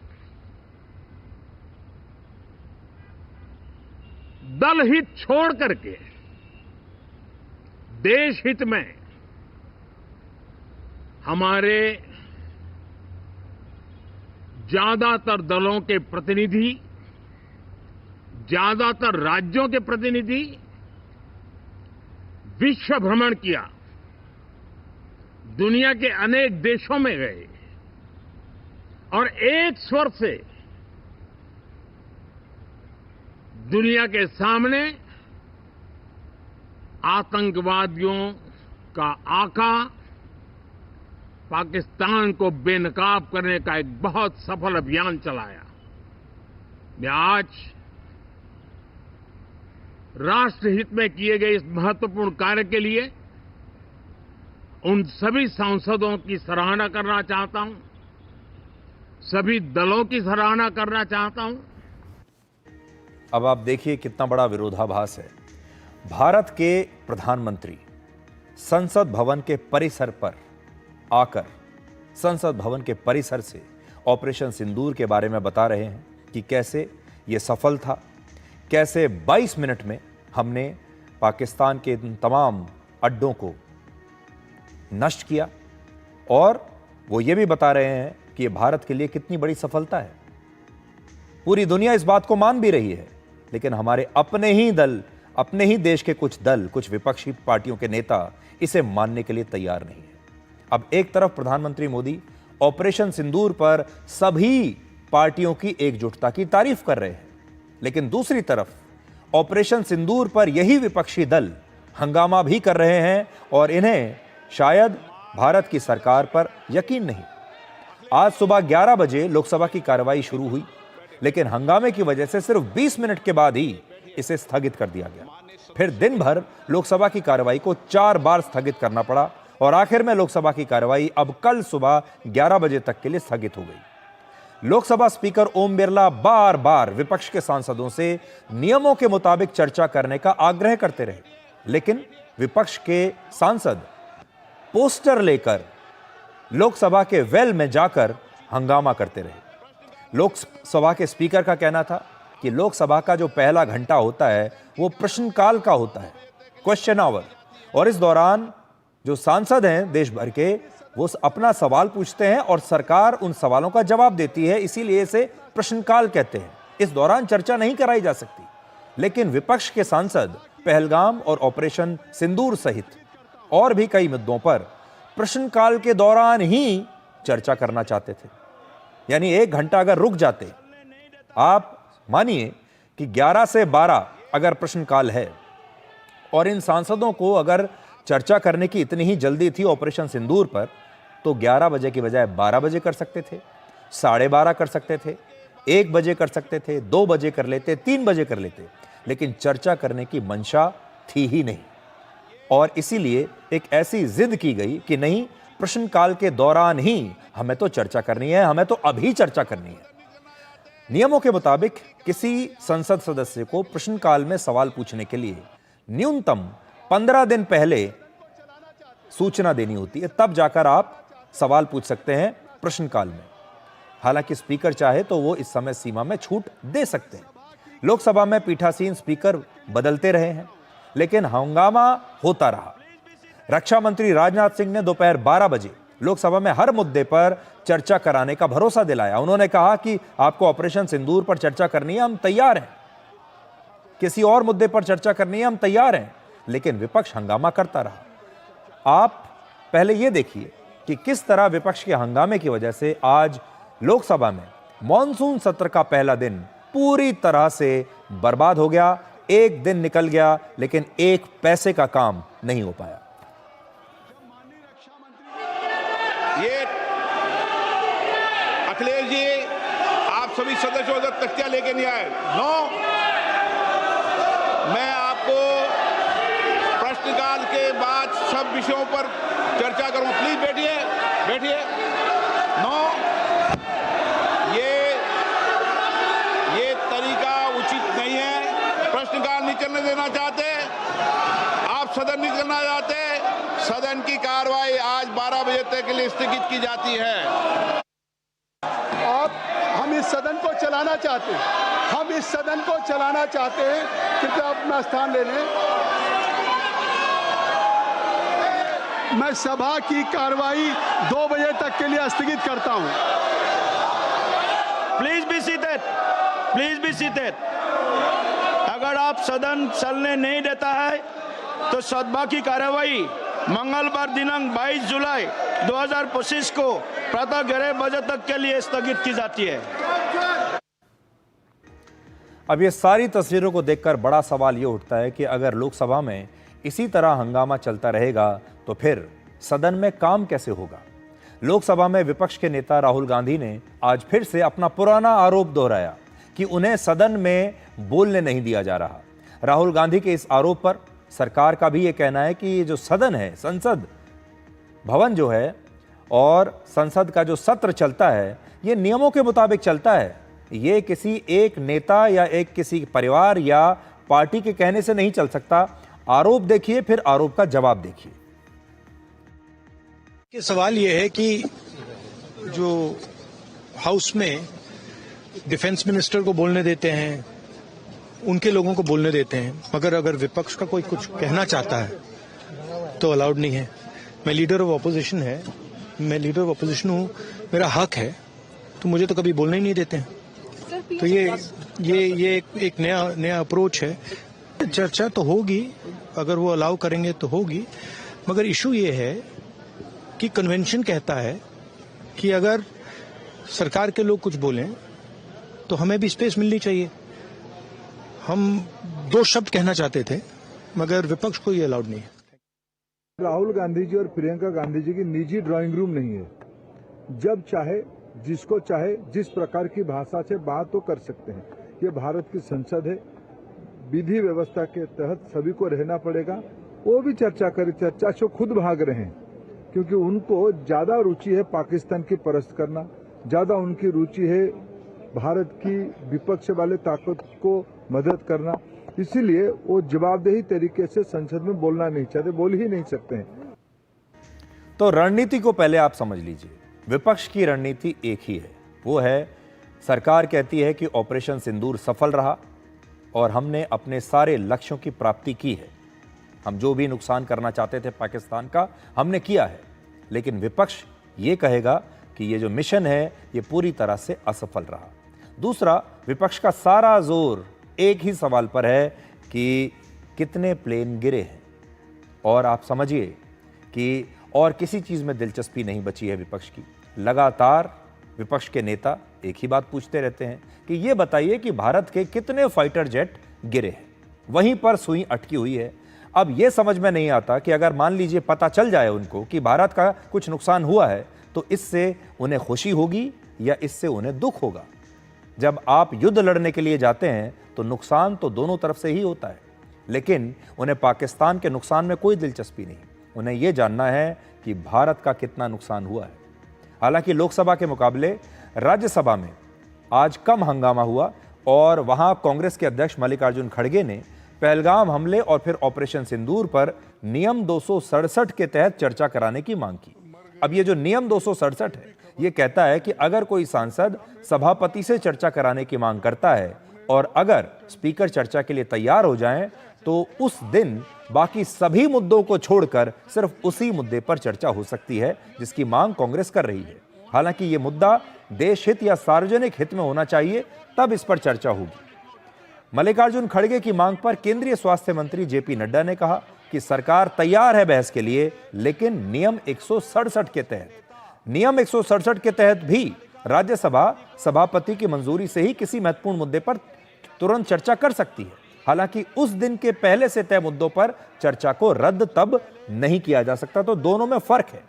दल हित छोड़ करके देश हित में हमारे ज्यादातर दलों के प्रतिनिधि, ज्यादातर राज्यों के प्रतिनिधि विश्व भ्रमण किया, दुनिया के अनेक देशों में गए और एक स्वर से दुनिया के सामने आतंकवादियों का आका पाकिस्तान को बेनकाब करने का एक बहुत सफल अभियान चलाया। मैं आज राष्ट्रहित में किए गए इस महत्वपूर्ण कार्य के लिए उन सभी सांसदों की सराहना करना चाहता हूं, सभी दलों की सराहना करना चाहता हूं। अब आप देखिए कितना बड़ा विरोधाभास है। भारत के प्रधानमंत्री संसद भवन के परिसर पर आकर संसद भवन के परिसर से ऑपरेशन सिंदूर के बारे में बता रहे हैं कि कैसे ये सफल था, कैसे 22 मिनट में हमने पाकिस्तान के इन तमाम अड्डों को नष्ट किया, और वो ये भी बता रहे हैं कि ये भारत के लिए कितनी बड़ी सफलता है। पूरी दुनिया इस बात को मान भी रही है, लेकिन हमारे अपने ही दल, अपने ही देश के कुछ दल, कुछ विपक्षी पार्टियों के नेता इसे मानने के लिए तैयार नहीं है। अब एक तरफ प्रधानमंत्री मोदी ऑपरेशन सिंदूर पर सभी पार्टियों की एकजुटता की तारीफ कर रहे हैं, लेकिन दूसरी तरफ ऑपरेशन सिंदूर पर यही विपक्षी दल हंगामा भी कर रहे हैं और इन्हें शायद भारत की सरकार पर यकीन नहीं। आज सुबह 11 बजे लोकसभा की कार्रवाई शुरू हुई, लेकिन हंगामे की वजह से सिर्फ 20 मिनट के बाद ही इसे स्थगित कर दिया गया। फिर दिन भर लोकसभा की कार्रवाई को 4 बार स्थगित करना पड़ा और आखिर में लोकसभा की कार्रवाई अब कल सुबह 11 बजे तक के लिए स्थगित हो गई। लोकसभा स्पीकर ओम बिरला बार बार विपक्ष के सांसदों से नियमों के मुताबिक चर्चा करने का आग्रह करते रहे, लेकिन विपक्ष के सांसद पोस्टर लेकर लोकसभा के वेल में जाकर हंगामा करते रहे। लोकसभा के स्पीकर का कहना था कि लोकसभा का जो पहला घंटा होता है वो प्रश्नकाल का होता है, क्वेश्चन आवर, और इस दौरान जो सांसद हैं देश भर के वो अपना सवाल पूछते हैं और सरकार उन सवालों का जवाब देती है, इसीलिए इसे प्रश्नकाल कहते हैं। इस दौरान चर्चा नहीं कराई जा सकती, लेकिन विपक्ष के सांसद पहलगाम और ऑपरेशन सिंदूर सहित और भी कई मुद्दों पर प्रश्नकाल के दौरान ही चर्चा करना चाहते थे। यानी 1 घंटा अगर रुक जाते, आप मानिए कि 11 से 12 अगर प्रश्नकाल है और इन सांसदों को अगर चर्चा करने की इतनी ही जल्दी थी ऑपरेशन सिंदूर पर, तो 11 बजे की बजाय 12 बजे कर सकते थे, 12:30 कर सकते थे, 1 बजे कर सकते थे, 2 बजे कर लेते, 3 बजे कर लेते, लेकिन चर्चा करने की मंशा थी ही नहीं। और इसीलिए एक ऐसी जिद की गई कि नहीं, प्रश्नकाल के दौरान ही हमें तो चर्चा करनी है, हमें तो अभी चर्चा करनी है। नियमों के मुताबिक किसी संसद सदस्य को प्रश्नकाल में सवाल पूछने के लिए न्यूनतम 15 दिन पहले सूचना देनी होती है, तब जाकर आप सवाल पूछ सकते हैं प्रश्नकाल में। हालांकि स्पीकर चाहे तो वो इस समय सीमा में छूट दे सकते हैं। लोकसभा में पीठासीन स्पीकर बदलते रहे हैं, लेकिन हंगामा होता रहा। रक्षा मंत्री राजनाथ सिंह ने दोपहर 12 बजे लोकसभा में हर मुद्दे पर चर्चा कराने का भरोसा दिलाया। उन्होंने कहा कि आपको ऑपरेशन सिंदूर पर चर्चा करनी है, हम तैयार हैं, किसी और मुद्दे पर चर्चा करनी है, हम तैयार हैं, लेकिन विपक्ष हंगामा करता रहा। आप पहले यह देखिए कि किस तरह विपक्ष के हंगामे की वजह से आज लोकसभा में मॉनसून सत्र का पहला दिन पूरी तरह से बर्बाद हो गया। 1 दिन निकल गया, लेकिन 1 पैसे का काम नहीं हो पाया। ये अखिलेश जी, आप सभी सदस्यों तक तख्तियां लेके नहीं आए। नो, मैं आपको प्रश्नकाल के बाद सब विषयों पर चर्चा करूं। प्लीज बैठिए, बैठिए। नो, ये तरीका उचित नहीं है। प्रश्नकाल नहीं चलने देना चाहते, आप सदन नहीं करना चाहते, सदन की कार्रवाई आज 12 बजे तक के लिए स्थगित की जाती है। हम इस सदन को चलाना चाहते हैं, हम इस सदन को चलाना चाहते हैं। कृपया अपना स्थान ले लें। मैं सभा की कार्रवाई 2 बजे तक के लिए स्थगित करता हूं। Please be seated, please be seated. अगर आप सदन चलने नहीं देता है तो सभा की कार्रवाई मंगलवार दिनांक 22 जुलाई 2025 को प्रातः 11 बजे तक के लिए स्थगित की जाती है। अब ये सारी तस्वीरों को देखकर बड़ा सवाल ये उठता है कि अगर लोकसभा में इसी तरह हंगामा चलता रहेगा तो फिर सदन में काम कैसे होगा। लोकसभा में विपक्ष के नेता राहुल गांधी ने आज फिर से अपना पुराना आरोप दोहराया कि उन्हें सदन में बोलने नहीं दिया जा रहा। राहुल गांधी के इस आरोप पर सरकार का भी ये कहना है कि ये जो सदन है, संसद भवन जो है और संसद का जो सत्र चलता है, ये नियमों के मुताबिक चलता है। ये किसी एक नेता या एक किसी परिवार या पार्टी के कहने से नहीं चल सकता। आरोप देखिए, फिर आरोप का जवाब देखिए। कि सवाल यह है कि जो हाउस में डिफेंस मिनिस्टर को बोलने देते हैं, उनके लोगों को बोलने देते हैं, मगर अगर विपक्ष का कोई कुछ कहना चाहता है तो अलाउड नहीं है। मैं लीडर ऑफ अपोजिशन है, मैं लीडर ऑफ अपोजिशन हूँ, मेरा हक है, तो मुझे तो कभी बोलने ही नहीं देते हैं। तो ये एक नया अप्रोच है। चर्चा तो होगी, अगर वो अलाउ करेंगे तो होगी, मगर इशू ये है कि कन्वेंशन कहता है कि अगर सरकार के लोग कुछ बोलें तो हमें भी स्पेस मिलनी चाहिए। हम 2 शब्द कहना चाहते थे, मगर विपक्ष को ये अलाउड नहीं है। राहुल गांधी जी और प्रियंका गांधी जी की निजी ड्राइंग रूम नहीं है। जब चाहे, जिसको चाहे, जिस प्रकार की भाषा से बात तो कर सकते हैं। ये भारत की संसद है, विधि व्यवस्था के तहत सभी को रहना पड़ेगा। वो भी चर्चा करें, चर्चा से खुद भाग रहे हैं, क्योंकि उनको ज्यादा रुचि है पाकिस्तान की परस्त करना, ज्यादा उनकी रुचि है भारत की विपक्ष वाले ताकत को मदद करना। इसीलिए वो जवाबदेही तरीके से संसद में बोलना नहीं चाहते, बोल ही नहीं सकते हैं। तो रणनीति को पहले आप समझ लीजिए। विपक्ष की रणनीति एक ही है, वो है सरकार कहती है कि ऑपरेशन सिंदूर सफल रहा और हमने अपने सारे लक्ष्यों की प्राप्ति की है, हम जो भी नुकसान करना चाहते थे पाकिस्तान का हमने किया है। लेकिन विपक्ष ये कहेगा कि ये जो मिशन है ये पूरी तरह से असफल रहा। दूसरा, विपक्ष का सारा जोर एक ही सवाल पर है कि कितने प्लेन गिरे हैं, और आप समझिए कि और किसी चीज़ में दिलचस्पी नहीं बची है विपक्ष की। लगातार विपक्ष के नेता एक ही बात पूछते रहते हैं कि ये बताइए कि भारत के कितने फाइटर जेट गिरे हैं। वहीं पर सुई अटकी हुई है। अब ये समझ में नहीं आता कि अगर मान लीजिए पता चल जाए उनको कि भारत का कुछ नुकसान हुआ है तो इससे उन्हें खुशी होगी या इससे उन्हें दुख होगा। जब आप युद्ध लड़ने के लिए जाते हैं तो नुकसान तो दोनों तरफ से ही होता है, लेकिन उन्हें पाकिस्तान के नुकसान में कोई दिलचस्पी नहीं। उन्हें यह जानना है कि भारत का कितना नुकसान हुआ है। हालांकि लोकसभा के मुकाबले राज्यसभा में आज कम हंगामा हुआ और वहां कांग्रेस के अध्यक्ष मल्लिकार्जुन खड़गे ने पहलगाम हमले और फिर ऑपरेशन सिंदूर पर नियम 267 के तहत चर्चा कराने की मांग की। अब ये जो नियम 267 है ये कहता है कि अगर कोई सांसद सभापति से चर्चा कराने की मांग करता है और अगर स्पीकर चर्चा के लिए तैयार हो जाएं तो उस दिन बाकी सभी मुद्दों को छोड़कर सिर्फ उसी मुद्दे पर चर्चा हो सकती है जिसकी मांग कांग्रेस कर रही है। हालांकि ये मुद्दा देश हित या सार्वजनिक हित में होना चाहिए, तब इस पर चर्चा होगी। मल्लिकार्जुन खड़गे की मांग पर केंद्रीय स्वास्थ्य मंत्री जेपी नड्डा ने कहा कि सरकार तैयार है बहस के लिए, लेकिन नियम 167 के तहत। नियम 167 के तहत भी राज्यसभा सभापति की मंजूरी से ही किसी महत्वपूर्ण मुद्दे पर तुरंत चर्चा कर सकती है। हालांकि उस दिन के पहले से तय मुद्दों पर चर्चा को रद्द तब नहीं किया जा सकता। तो दोनों में फर्क है।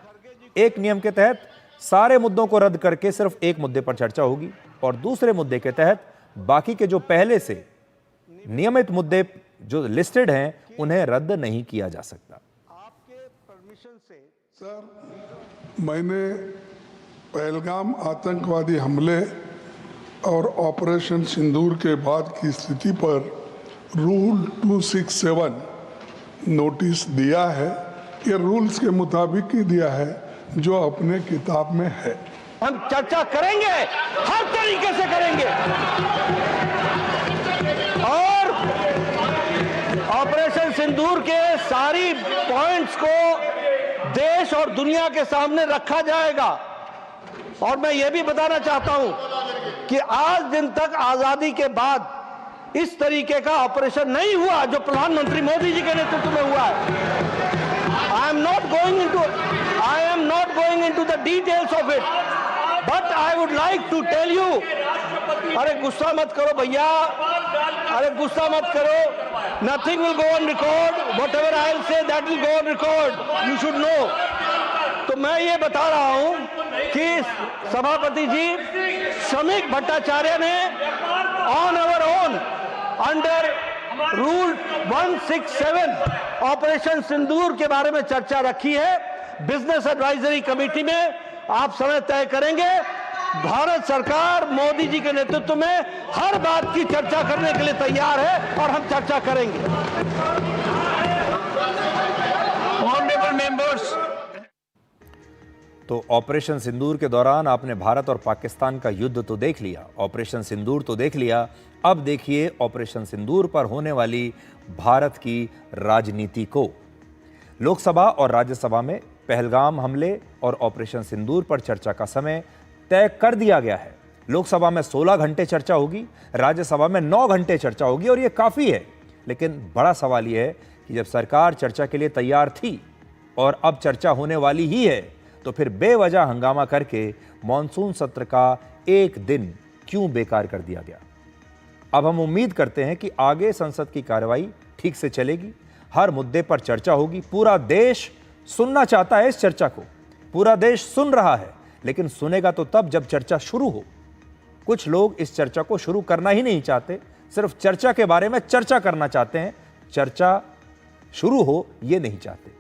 एक नियम के तहत सारे मुद्दों को रद्द करके सिर्फ एक मुद्दे पर चर्चा होगी और दूसरे मुद्दे के तहत बाकी के जो पहले से नियमित मुद्दे जो लिस्टेड हैं उन्हें रद्द नहीं किया जा सकता। सर, मैंने पहलगाम आतंकवादी हमले और ऑपरेशन सिंदूर के बाद की स्थिति पर रूल 267 नोटिस दिया है। ये रूल्स के मुताबिक ही दिया है जो अपने किताब में है। हम चर्चा करेंगे, हर तरीके से करेंगे और ऑपरेशन सिंदूर के सारी पॉइंट्स को देश और दुनिया के सामने रखा जाएगा। और मैं ये भी बताना चाहता हूं कि आज दिन तक आजादी के बाद इस तरीके का ऑपरेशन नहीं हुआ जो प्रधानमंत्री मोदी जी के नेतृत्व में हुआ है। I am not going into the details of it, but I would like to tell you. अरे गुस्सा मत करो भैया, अरे गुस्सा मत करो। Nothing will go on record, whatever I will say that will go on record, you should know. तो मैं ये बता रहा हूं कि सभापति जी श्रमिक भट्टाचार्य ने on our own under rule 167 Operation Sindoor के बारे में चर्चा रखी है। बिजनेस एडवाइजरी कमेटी में आप समय तय करेंगे। भारत सरकार मोदी जी के नेतृत्व में हर बात की चर्चा करने के लिए तैयार है और हम चर्चा करेंगे। ऑनरेबल मेंबर्स, तो ऑपरेशन सिंदूर के दौरान आपने भारत और पाकिस्तान का युद्ध तो देख लिया, ऑपरेशन सिंदूर तो देख लिया। अब देखिए ऑपरेशन सिंदूर पर होने वाली भारत की राजनीति को। लोकसभा और राज्यसभा में पहलगाम हमले और ऑपरेशन सिंदूर पर चर्चा का समय तय कर दिया गया है। लोकसभा में 16 घंटे चर्चा होगी, राज्यसभा में 9 घंटे चर्चा होगी और यह काफी है। लेकिन बड़ा सवाल यह है कि जब सरकार चर्चा के लिए तैयार थी और अब चर्चा होने वाली ही है, तो फिर बेवजह हंगामा करके मॉनसून सत्र का एक दिन क्यों बेकार कर दिया गया। अब हम उम्मीद करते हैं कि आगे संसद की कार्रवाई ठीक से चलेगी, हर मुद्दे पर चर्चा होगी। पूरा देश सुनना चाहता है इस चर्चा को, पूरा देश सुन रहा है, लेकिन सुनेगा तो तब जब चर्चा शुरू हो। कुछ लोग इस चर्चा को शुरू करना ही नहीं चाहते, सिर्फ चर्चा के बारे में चर्चा करना चाहते हैं, चर्चा शुरू हो ये नहीं चाहते।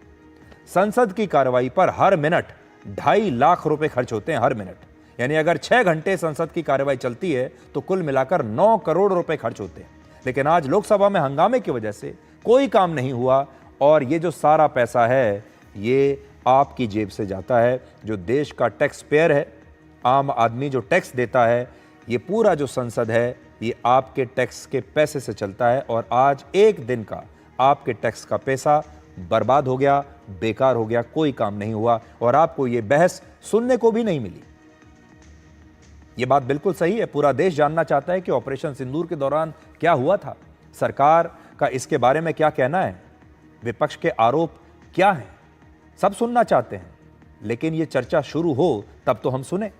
संसद की कार्रवाई पर हर मिनट 2.5 लाख रुपए खर्च होते हैं, हर मिनट। यानी अगर 6 घंटे संसद की कार्रवाई चलती है तो कुल मिलाकर 9 करोड़ रुपए खर्च होते हैं। लेकिन आज लोकसभा में हंगामे की वजह से कोई काम नहीं हुआ और ये जो सारा पैसा है ये आपकी जेब से जाता है। जो देश का टैक्स पेयर है, आम आदमी जो टैक्स देता है, ये पूरा जो संसद है ये आपके टैक्स के पैसे से चलता है। और आज एक दिन का आपके टैक्स का पैसा बर्बाद हो गया, बेकार हो गया, कोई काम नहीं हुआ और आपको ये बहस सुनने को भी नहीं मिली। ये बात बिल्कुल सही है। पूरा देश जानना चाहता है कि ऑपरेशन सिंदूर के दौरान क्या हुआ था, सरकार का इसके बारे में क्या कहना है, विपक्ष के आरोप क्या हैं, सब सुनना चाहते हैं। लेकिन ये चर्चा शुरू हो तब तो हम सुने।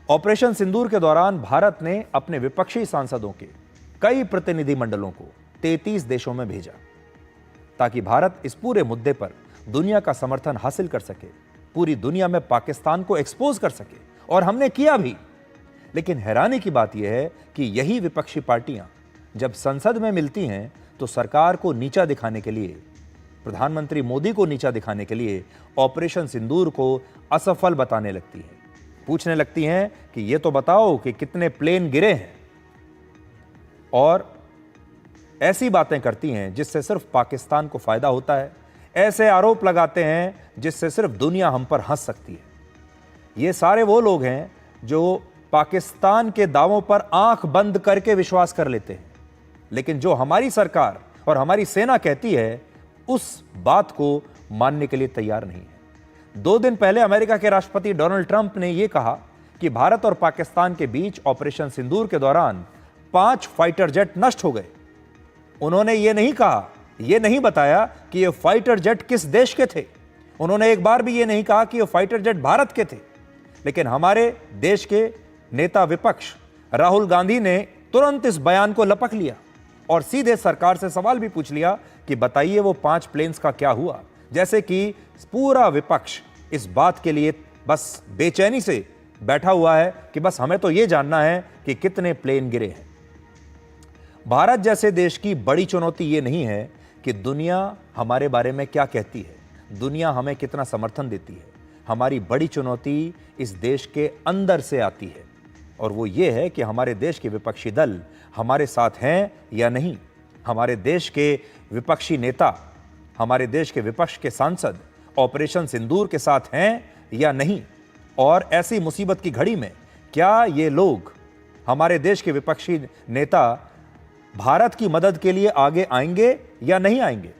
ऑपरेशन सिंदूर के दौरान भारत ने अपने विपक्षी सांसदों के कई प्रतिनिधिमंडलों को 33 देशों में भेजा ताकि भारत इस पूरे मुद्दे पर दुनिया का समर्थन हासिल कर सके, पूरी दुनिया में पाकिस्तान को एक्सपोज कर सके। और हमने किया भी। लेकिन हैरानी की बात यह है कि यही विपक्षी पार्टियां जब संसद में मिलती हैं तो सरकार को नीचा दिखाने के लिए, प्रधानमंत्री मोदी को नीचा दिखाने के लिए ऑपरेशन सिंदूर को असफल बताने लगती हैं। पूछने लगती हैं कि ये तो बताओ कि कितने प्लेन गिरे हैं, और ऐसी बातें करती हैं जिससे सिर्फ पाकिस्तान को फायदा होता है। ऐसे आरोप लगाते हैं जिससे सिर्फ दुनिया हम पर हंस सकती है। ये सारे वो लोग हैं जो पाकिस्तान के दावों पर आंख बंद करके विश्वास कर लेते हैं, लेकिन जो हमारी सरकार और हमारी सेना कहती है उस बात को मानने के लिए तैयार नहीं है। 2 दिन पहले अमेरिका के राष्ट्रपति डोनाल्ड ट्रंप ने यह कहा कि भारत और पाकिस्तान के बीच ऑपरेशन सिंदूर के दौरान 5 फाइटर जेट नष्ट हो गए। उन्होंने ये नहीं कहा, ये नहीं बताया कि ये फाइटर जेट किस देश के थे। उन्होंने एक बार भी ये नहीं कहा कि ये फाइटर जेट भारत के थे। लेकिन हमारे देश के नेता विपक्ष राहुल गांधी ने तुरंत इस बयान को लपक लिया और सीधे सरकार से सवाल भी पूछ लिया कि बताइए वो 5 प्लेन्स का क्या हुआ। जैसे कि पूरा विपक्ष इस बात के लिए बस बेचैनी से बैठा हुआ है कि बस हमें तो ये जानना है कि कितने प्लेन गिरे हैं। भारत जैसे देश की बड़ी चुनौती ये नहीं है कि दुनिया हमारे बारे में क्या कहती है, दुनिया हमें कितना समर्थन देती है। हमारी बड़ी चुनौती इस देश के अंदर से आती है, और वो ये है कि हमारे देश के विपक्षी दल हमारे साथ हैं या नहीं। हमारे देश के विपक्षी नेता, हमारे देश के विपक्ष के सांसद ऑपरेशन सिंदूर के साथ हैं या नहीं। और ऐसी मुसीबत की घड़ी में क्या ये लोग, हमारे देश के विपक्षी नेता, भारत की मदद के लिए आगे आएंगे या नहीं आएंगे?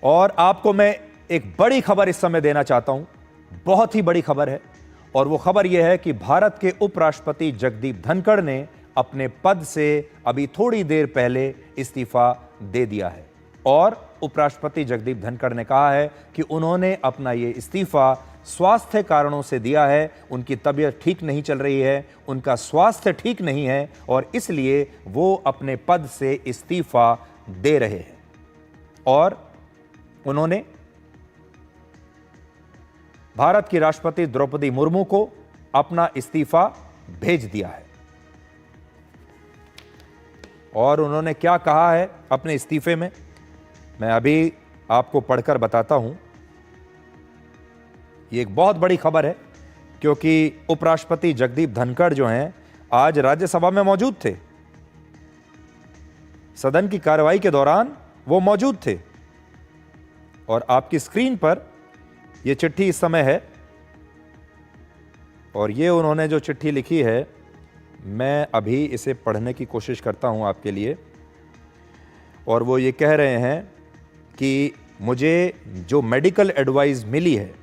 और आपको मैं एक बड़ी खबर इस समय देना चाहता हूं, बहुत ही बड़ी खबर है। और वो खबर यह है कि भारत के उपराष्ट्रपति जगदीप धनखड़ ने अपने पद से अभी थोड़ी देर पहले इस्तीफा दे दिया है। और उपराष्ट्रपति जगदीप धनखड़ ने कहा है कि उन्होंने अपना ये इस्तीफा स्वास्थ्य कारणों से दिया है। उनकी तबीयत ठीक नहीं चल रही है, उनका स्वास्थ्य ठीक नहीं है और इसलिए वो अपने पद से इस्तीफा दे रहे हैं। और उन्होंने भारत की राष्ट्रपति द्रौपदी मुर्मू को अपना इस्तीफा भेज दिया है। और उन्होंने क्या कहा है अपने इस्तीफे में, मैं अभी आपको पढ़कर बताता हूं। ये एक बहुत बड़ी खबर है क्योंकि उपराष्ट्रपति जगदीप धनखड़ जो हैं आज राज्यसभा में मौजूद थे। सदन की कार्रवाई के दौरान वो मौजूद थे। और आपकी स्क्रीन पर ये चिट्ठी इस समय है, और ये उन्होंने जो चिट्ठी लिखी है मैं अभी इसे पढ़ने की कोशिश करता हूं आपके लिए। और वो ये कह रहे हैं कि मुझे जो मेडिकल एडवाइस मिली है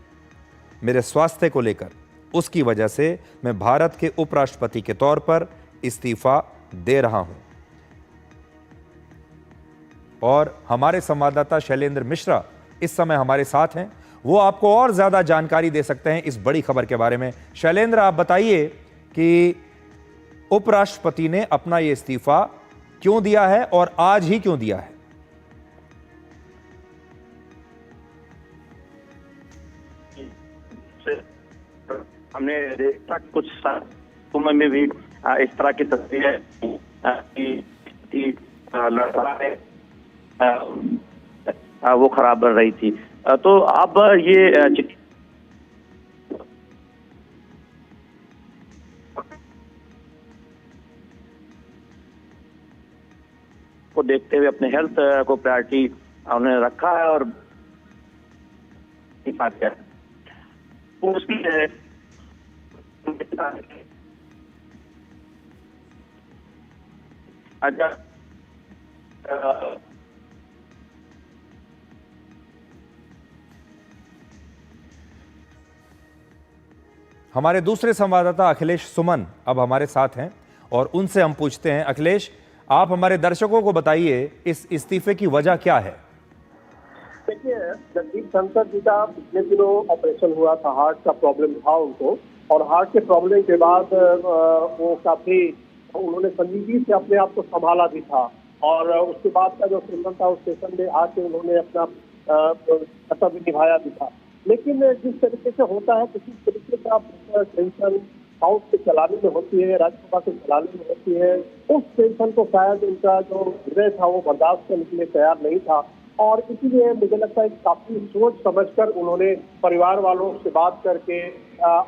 मेरे स्वास्थ्य को लेकर, उसकी वजह से मैं भारत के उपराष्ट्रपति के तौर पर इस्तीफा दे रहा हूं। और हमारे संवाददाता शैलेंद्र मिश्रा इस समय हमारे साथ हैं, वो आपको और ज्यादा जानकारी दे सकते हैं इस बड़ी खबर के बारे में। शैलेंद्र, आप बताइए कि उपराष्ट्रपति ने अपना ये इस्तीफा क्यों दिया है और आज ही क्यों दिया है? हमने देखा कुछ समय में भी इस तरह की तस्वीरें वो खराब बन रही थी। तो अब ये देखते हुए अपने हेल्थ को प्रायोरिटी उन्होंने रखा है और उसकी अच्छा हमारे दूसरे संवाददाता अखिलेश सुमन अब हमारे साथ हैं और उनसे हम पूछते हैं। अखिलेश, आप हमारे दर्शकों को बताइए इस इस्तीफे की वजह क्या है? देखिए, जगदीप धनखड़ जी का पिछले दिनों ऑपरेशन हुआ था, हार्ट का प्रॉब्लम था उनको, और हार्ट के प्रॉब्लम के बाद वो काफी उन्होंने संजीदगी से अपने आप को संभाला भी था, और उसके बाद का जो सेशन था उस सेशन में आके उन्होंने अपना कर्तव्य निभाया भी था। लेकिन जिस तरीके से होता है, किसी तरीके का टेंशन हाउस के चलाने में होती है, राज्यसभा के चलाने में होती है, उस टेंशन को शायद उनका जो हृदय था वो बर्दाश्त करने के लिए तैयार नहीं था, और इसीलिए मुझे लगता है काफी सोच समझकर उन्होंने परिवार वालों से बात करके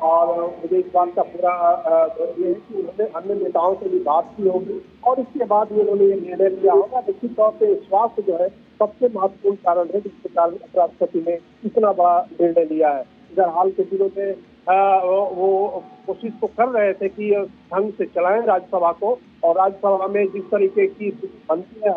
और मुझे इस बात का पूरा ये है कि उन्होंने अन्य नेताओं से भी बात की होगी और इसके बाद उन्होंने ये निर्णय लिया होगा। निश्चित तौर पर स्वास्थ्य जो है सबसे महत्वपूर्ण कारण है जिसके कारण राष्ट्रपति ने इतना बड़ा निर्णय लिया है। इधर हाल के दिनों में वो कोशिश तो कर रहे थे कि ढंग से चलाएं राज्यसभा को, और राज्यसभा में जिस तरीके की बनती है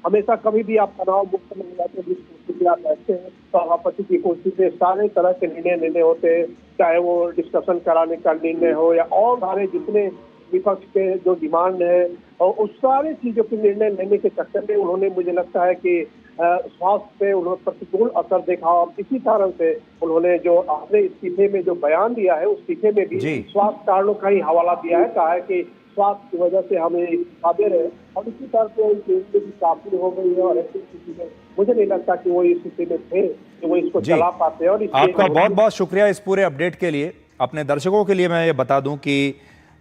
हमेशा कभी भी आप तनाव मुक्त नहीं रहते, जिस कुर्सी आप बैठते हैं सभापति की कुर्सी पे सारे तरह के निर्णय लेने होते हैं, चाहे वो डिस्कशन कराने का निर्णय हो या और सारे जितने विपक्ष के जो डिमांड है, और उस सारी चीजों के निर्णय लेने के चक्कर में उन्होंने, मुझे लगता है कि स्वास्थ्य पे उन्होंने प्रतिकूल असर देखा, और इसी कारण से उन्होंने जो अपने इस्तीफे में जो बयान दिया है उस इस्तीफे में भी स्वास्थ्य कारणों का ही हवाला दिया है, कहा है कि स्वास्थ्य की वजह से हमें इस्तीफा दे रहे हैं, और इसी तरह से भी काफी हो गई है, और ऐसी स्थिति में मुझे नहीं लगता कि वो इस स्थिति में थे कि वो इसको चला पाते। और आपका बहुत बहुत शुक्रिया इस पूरे अपडेट के लिए। अपने दर्शकों के लिए मैं ये बता दूं कि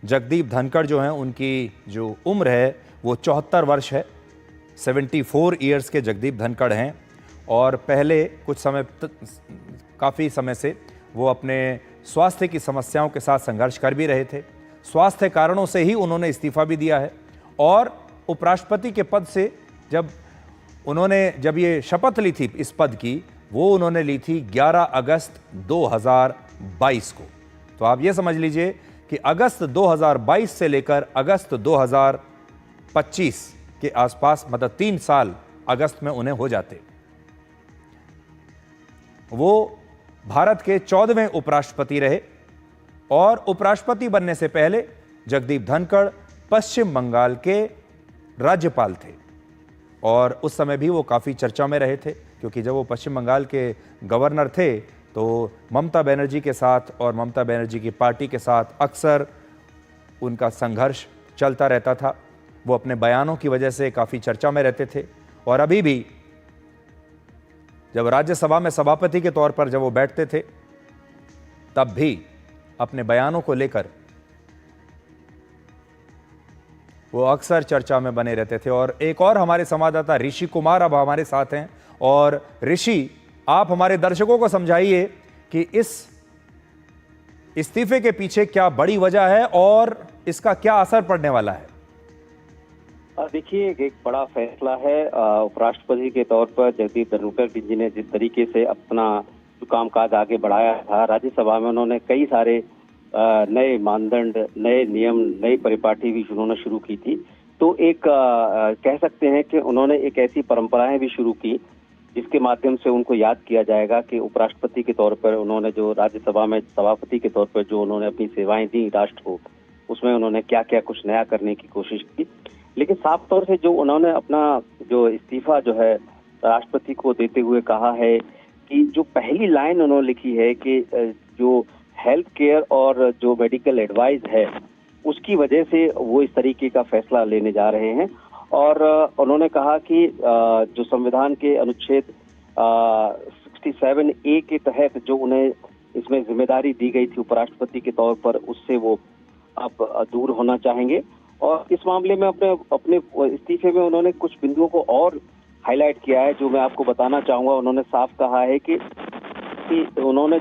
जगदीप धनखड़ जो हैं, उनकी जो उम्र है वो 74 वर्ष है। 74 ईयर्स के जगदीप धनखड़ हैं, और पहले कुछ समय काफ़ी समय से वो अपने स्वास्थ्य की समस्याओं के साथ संघर्ष कर भी रहे थे। स्वास्थ्य कारणों से ही उन्होंने इस्तीफा भी दिया है, और उपराष्ट्रपति के पद से जब ये शपथ ली थी इस पद की, वो उन्होंने ली थी 11 अगस्त 2022 को। तो आप ये समझ लीजिए कि अगस्त 2022 से लेकर अगस्त 2025 के आसपास, मतलब 3 साल अगस्त में उन्हें हो जाते। वो भारत के 14वें उपराष्ट्रपति रहे, और उपराष्ट्रपति बनने से पहले जगदीप धनखड़ पश्चिम बंगाल के राज्यपाल थे, और उस समय भी वो काफ़ी चर्चा में रहे थे, क्योंकि जब वो पश्चिम बंगाल के गवर्नर थे तो ममता बनर्जी के साथ और ममता बनर्जी की पार्टी के साथ अक्सर उनका संघर्ष चलता रहता था। वो अपने बयानों की वजह से काफ़ी चर्चा में रहते थे, और अभी भी जब राज्यसभा में सभापति के तौर पर जब वो बैठते थे, तब भी अपने बयानों को लेकर वो अक्सर चर्चा में बने रहते थे। और एक और हमारे संवाददाता ऋषि कुमार अब हमारे साथ हैं। और ऋषि, आप हमारे दर्शकों को समझाइए कि इस इस्तीफे के पीछे क्या बड़ी वजह है और इसका क्या असर पड़ने वाला है? देखिए, एक बड़ा फैसला है। उपराष्ट्रपति के तौर पर जगदीप धनखड़ जी ने जिस तरीके से अपना जो कामकाज आगे बढ़ाया था, राज्यसभा में उन्होंने कई सारे नए मानदंड, नए नियम, नई परिपाटी भी उन्होंने शुरू की थी। तो एक कह सकते हैं कि उन्होंने एक ऐसी परंपराएं भी शुरू की जिसके माध्यम से उनको याद किया जाएगा कि उपराष्ट्रपति के तौर पर उन्होंने जो राज्यसभा में सभापति के तौर पर जो उन्होंने अपनी सेवाएं दी राष्ट्र को, उसमें उन्होंने क्या क्या कुछ नया करने की कोशिश की। लेकिन साफ तौर से जो उन्होंने अपना जो इस्तीफा जो है राष्ट्रपति को देते हुए कहा है कि जो पहली लाइन उन्होंने लिखी है कि जो हेल्थ केयर और जो मेडिकल एडवाइस है उसकी वजह से वो इस तरीके का फैसला लेने जा रहे हैं। और उन्होंने कहा कि जो संविधान के अनुच्छेद 67A के तहत जो उन्हें इसमें जिम्मेदारी दी गई थी उपराष्ट्रपति के तौर पर, उससे वो अब दूर होना चाहेंगे। और इस मामले में अपने इस्तीफे में उन्होंने कुछ बिंदुओं को और हाईलाइट किया है जो मैं आपको बताना चाहूंगा। उन्होंने साफ कहा है कि उन्होंने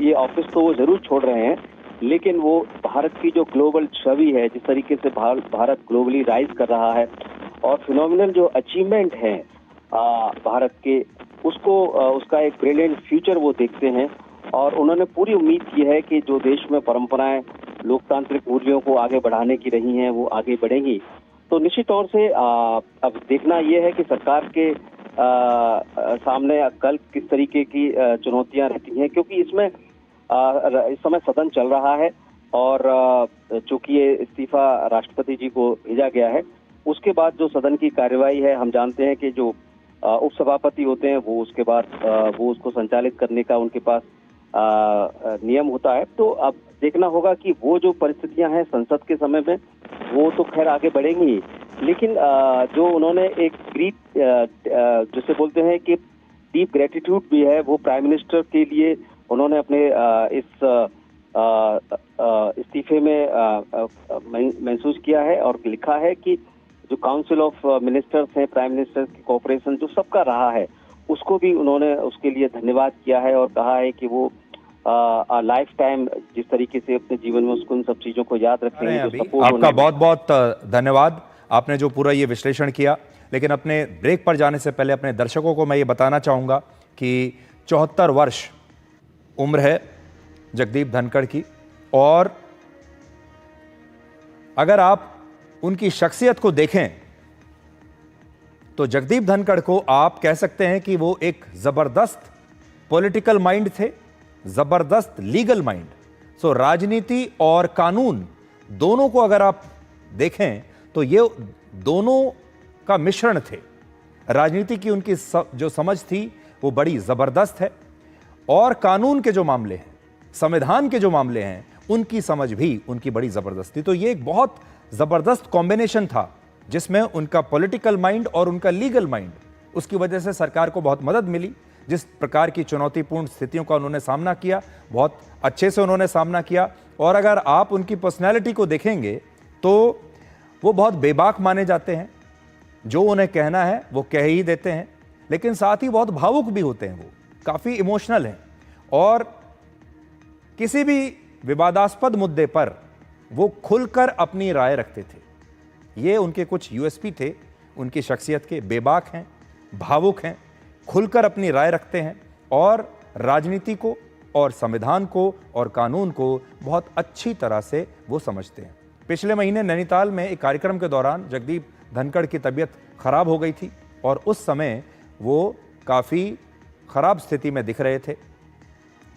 ये ऑफिस तो वो जरूर छोड़ रहे हैं, लेकिन वो भारत की जो ग्लोबल छवि है, जिस तरीके से भारत ग्लोबली राइज कर रहा है, और फिनोमिनल जो अचीवमेंट है भारत के, उसका एक ब्रिलियंट फ्यूचर वो देखते हैं। और उन्होंने पूरी उम्मीद की है कि जो देश में परंपराएं लोकतांत्रिक मूल्यों को आगे बढ़ाने की रही हैं वो आगे बढ़ेंगी। तो निश्चित तौर से अब देखना यह है कि सरकार के सामने कल किस तरीके की चुनौतियां रहती हैं, क्योंकि इसमें इस समय सदन चल रहा है और चूंकि ये इस्तीफा राष्ट्रपति जी को भेजा गया है, उसके बाद जो सदन की कार्यवाही है, हम जानते हैं कि जो उपसभापति होते हैं वो उसके बाद वो उसको संचालित करने का उनके पास नियम होता है। तो अब देखना होगा कि वो जो परिस्थितियां हैं संसद के समय में वो तो खैर आगे बढ़ेंगी ही, लेकिन जो उन्होंने एक जिसे बोलते हैं कि डीप ग्रेटिट्यूड भी है, वो प्राइम मिनिस्टर के लिए उन्होंने अपने इस इस्तीफे में महसूस किया है और लिखा है कि जो काउंसिल ऑफ मिनिस्टर्स हैं, प्राइम मिनिस्टर की कोऑपरेशन जो सबका रहा है, उसको भी उन्होंने उसके लिए धन्यवाद किया है और कहा है कि वो लाइफ टाइम जिस तरीके से अपने जीवन में उसको उन सब चीजों को याद रखेंगे। आपका बहुत बहुत धन्यवाद, आपने जो पूरा ये विश्लेषण किया। लेकिन अपने ब्रेक पर जाने से पहले अपने दर्शकों को मैं ये बताना चाहूंगा कि 74 वर्ष उम्र है जगदीप धनखड़ की, और अगर आप उनकी शख्सियत को देखें तो जगदीप धनखड़ को आप कह सकते हैं कि वो एक जबरदस्त पॉलिटिकल माइंड थे, जबरदस्त लीगल माइंड। सो राजनीति और कानून दोनों को अगर आप देखें तो ये दोनों का मिश्रण थे। राजनीति की उनकी जो समझ थी वो बड़ी जबरदस्त है, और कानून के जो मामले हैं, संविधान के जो मामले हैं, उनकी समझ भी उनकी बड़ी जबरदस्त थी। तो ये एक बहुत जबरदस्त कॉम्बिनेशन था जिसमें उनका पॉलिटिकल माइंड और उनका लीगल माइंड, उसकी वजह से सरकार को बहुत मदद मिली। जिस प्रकार की चुनौतीपूर्ण स्थितियों का उन्होंने सामना किया, बहुत अच्छे से उन्होंने सामना किया। और अगर आप उनकी पर्सनैलिटी को देखेंगे तो वो बहुत बेबाक माने जाते हैं, जो उन्हें कहना है वो कह ही देते हैं, लेकिन साथ ही बहुत भावुक भी होते हैं, वो काफ़ी इमोशनल हैं, और किसी भी विवादास्पद मुद्दे पर वो खुलकर अपनी राय रखते थे। ये उनके कुछ यूएसपी थे उनकी शख्सियत के। बेबाक हैं, भावुक हैं, खुलकर अपनी राय रखते हैं, और राजनीति को और संविधान को और कानून को बहुत अच्छी तरह से वो समझते हैं। पिछले महीने नैनीताल में एक कार्यक्रम के दौरान जगदीप धनखड़ की तबीयत खराब हो गई थी, और उस समय वो काफ़ी खराब स्थिति में दिख रहे थे।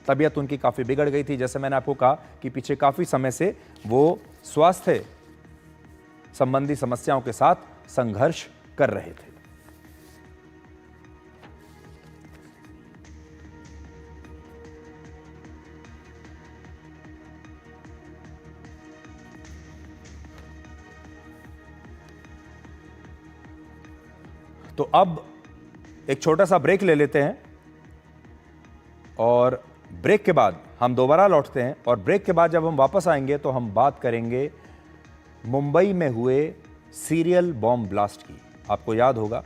तबीयत उनकी काफ़ी बिगड़ गई थी। जैसे मैंने आपको कहा कि पीछे काफ़ी समय से वो स्वास्थ्य संबंधी समस्याओं के साथ संघर्ष कर रहे थे। तो अब एक छोटा सा ब्रेक ले लेते हैं, और ब्रेक के बाद हम दोबारा लौटते हैं। और ब्रेक के बाद जब हम वापस आएंगे तो हम बात करेंगे मुंबई में हुए सीरियल बॉम्ब ब्लास्ट की। आपको याद होगा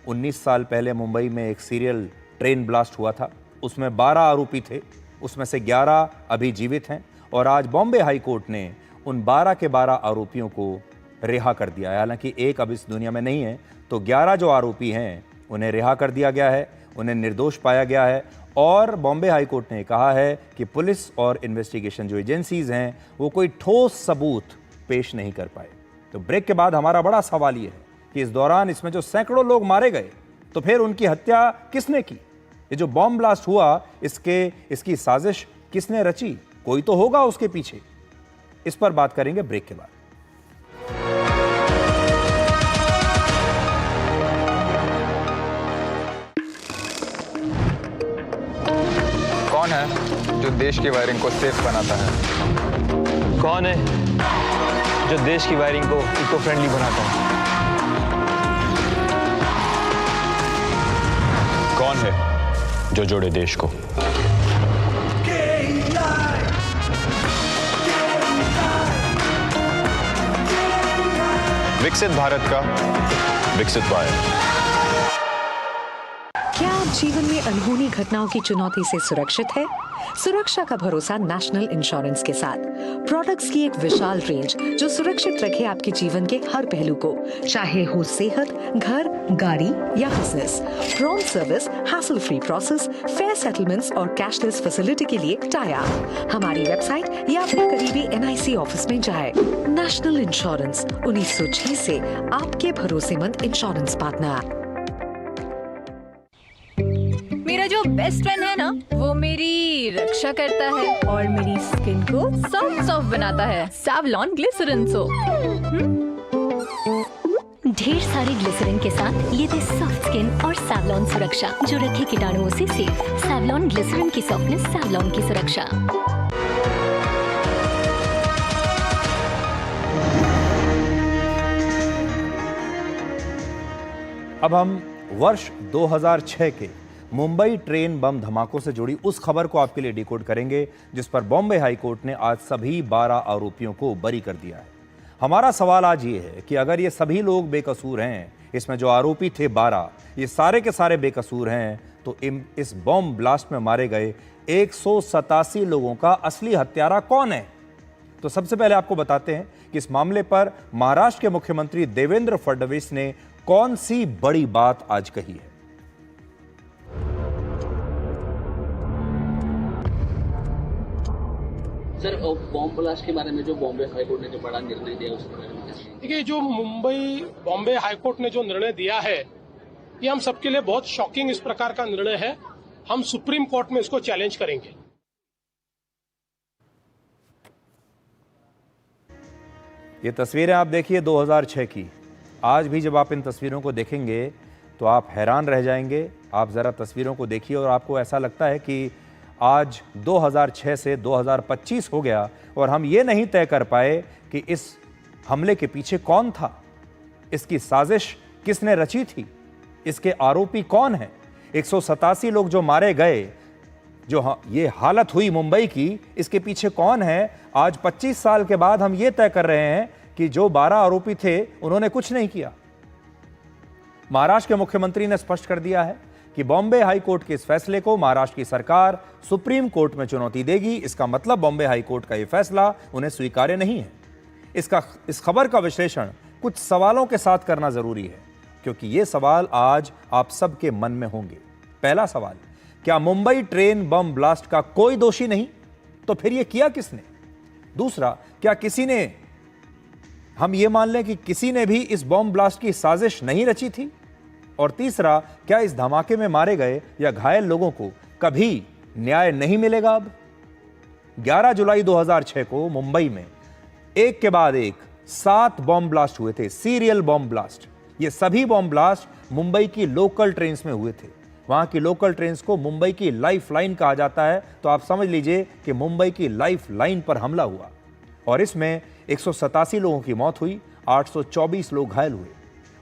19 साल पहले मुंबई में एक सीरियल ट्रेन ब्लास्ट हुआ था, उसमें 12 आरोपी थे, उसमें से 11 अभी जीवित हैं, और आज बॉम्बे हाई कोर्ट ने उन 12 के 12 आरोपियों को रिहा कर दिया है। हालांकि एक अब इस दुनिया में नहीं है, तो 11 जो आरोपी हैं उन्हें रिहा कर दिया गया है, उन्हें निर्दोष पाया गया है। और बॉम्बे हाई कोर्ट ने कहा है कि पुलिस और इन्वेस्टिगेशन जो एजेंसीज हैं वो कोई ठोस सबूत पेश नहीं कर पाए। तो ब्रेक के बाद हमारा बड़ा सवाल ये है कि इस दौरान इसमें जो सैकड़ों लोग मारे गए, तो फिर उनकी हत्या किसने की? ये जो बॉम्ब ब्लास्ट हुआ, इसकी साजिश किसने रची? कोई तो होगा उसके पीछे। इस पर बात करेंगे ब्रेक के बाद। कौन है जो देश की वायरिंग को सेफ बनाता है? कौन है जो देश की वायरिंग को इको फ्रेंडली बनाता है? कौन है जो जोड़े देश को? विकसित भारत का विकसित वायर। क्या आप जीवन में अनहोनी घटनाओं की चुनौती से सुरक्षित है? सुरक्षा का भरोसा नेशनल इंश्योरेंस के साथ। प्रोडक्ट्स की एक विशाल रेंज जो सुरक्षित रखे आपके जीवन के हर पहलू को, चाहे हो सेहत, घर, गाड़ी या business. Prompt service, hassle free process, fair settlements और कैशलेस फैसिलिटी के लिए टाई अप। हमारी वेबसाइट या अपने करीबी NIC ऑफिस में जाए। नेशनल इंश्योरेंस, 1906 से आपके भरोसेमंद इंश्योरेंस पार्टनर। मेरा जो बेस्ट फ्रेंड है ना, वो मेरी रक्षा करता है और मेरी स्किन को सॉफ्ट बनाता है। Savlon glycerine soap. ढेर सारे ग्लिसरीन के साथ ये दे सॉफ्ट स्किन और सैवलॉन सुरक्षा जो रखे कीटाणुओं से सेफ। सैवलॉन ग्लिसरीन की सॉफ्टनेस, सैवलॉन की सुरक्षा। अब हम वर्ष 2006 के मुंबई ट्रेन बम धमाकों से जुड़ी उस खबर को आपके लिए डिकोड करेंगे जिस पर बॉम्बे हाई कोर्ट ने आज सभी 12 आरोपियों को बरी कर दिया है। हमारा सवाल आज ये है कि अगर ये सभी लोग बेकसूर हैं, इसमें जो आरोपी थे 12, ये सारे के सारे बेकसूर हैं, तो इस बॉम्ब ब्लास्ट में मारे गए 187 लोगों का असली हत्यारा कौन है? तो सबसे पहले आपको बताते हैं कि इस मामले पर महाराष्ट्र के मुख्यमंत्री देवेंद्र फडणवीस ने कौन सी बड़ी बात आज कही है। सर, बॉम्ब ब्लास्ट के बारे में जो बॉम्बे हाईकोर्ट ने जो बड़ा निर्णय दिया उसके बारे में देखिए, जो बॉम्बे हाईकोर्ट ने जो निर्णय दिया है ये हम सबके लिए बहुत शॉकिंग इस प्रकार का निर्णय है। हम सुप्रीम कोर्ट में इसको चैलेंज करेंगे। ये तस्वीरें आप देखिए 2006 की। आज भी जब आप इन तस्वीरों को देखेंगे तो आप हैरान रह जाएंगे। आप ज़रा तस्वीरों को देखिए और आपको ऐसा लगता है कि आज 2006 से 2025 हो गया और हम ये नहीं तय कर पाए कि इस हमले के पीछे कौन था, इसकी साजिश किसने रची थी, इसके आरोपी कौन हैं। 187 लोग जो मारे गए, जो ये हालत हुई मुंबई की, इसके पीछे कौन है। आज 25 साल के बाद हम ये तय कर रहे हैं कि जो 12 आरोपी थे उन्होंने कुछ नहीं किया। महाराष्ट्र के मुख्यमंत्री ने स्पष्ट कर दिया है कि बॉम्बे हाई कोर्ट के इस फैसले को महाराष्ट्र की सरकार सुप्रीम कोर्ट में चुनौती देगी। इसका मतलब बॉम्बे हाई कोर्ट का यह फैसला उन्हें स्वीकार्य नहीं है। इस खबर का विश्लेषण कुछ सवालों के साथ करना जरूरी है क्योंकि ये सवाल आज आप सबके मन में होंगे। पहला सवाल, क्या मुंबई ट्रेन बम ब्लास्ट का कोई दोषी नहीं? तो फिर यह किया किसने? दूसरा, क्या किसी ने, हम ये मान लें कि किसी ने भी इस बॉम्ब ब्लास्ट की साजिश नहीं रची थी? और तीसरा, क्या इस धमाके में मारे गए या घायल लोगों को कभी न्याय नहीं मिलेगा? अब 11 जुलाई 2006 को मुंबई में एक के बाद एक 7 बॉम्ब ब्लास्ट हुए थे, सीरियल बॉम्ब ब्लास्ट। ये सभी बॉम्ब ब्लास्ट मुंबई की लोकल ट्रेन्स में हुए थे। वहां की लोकल ट्रेन्स को मुंबई की लाइफ लाइन कहा जाता है, तो आप समझ लीजिए कि मुंबई की लाइफ लाइन पर हमला हुआ और इसमें 187 लोगों की मौत हुई, 824 लोग घायल हुए।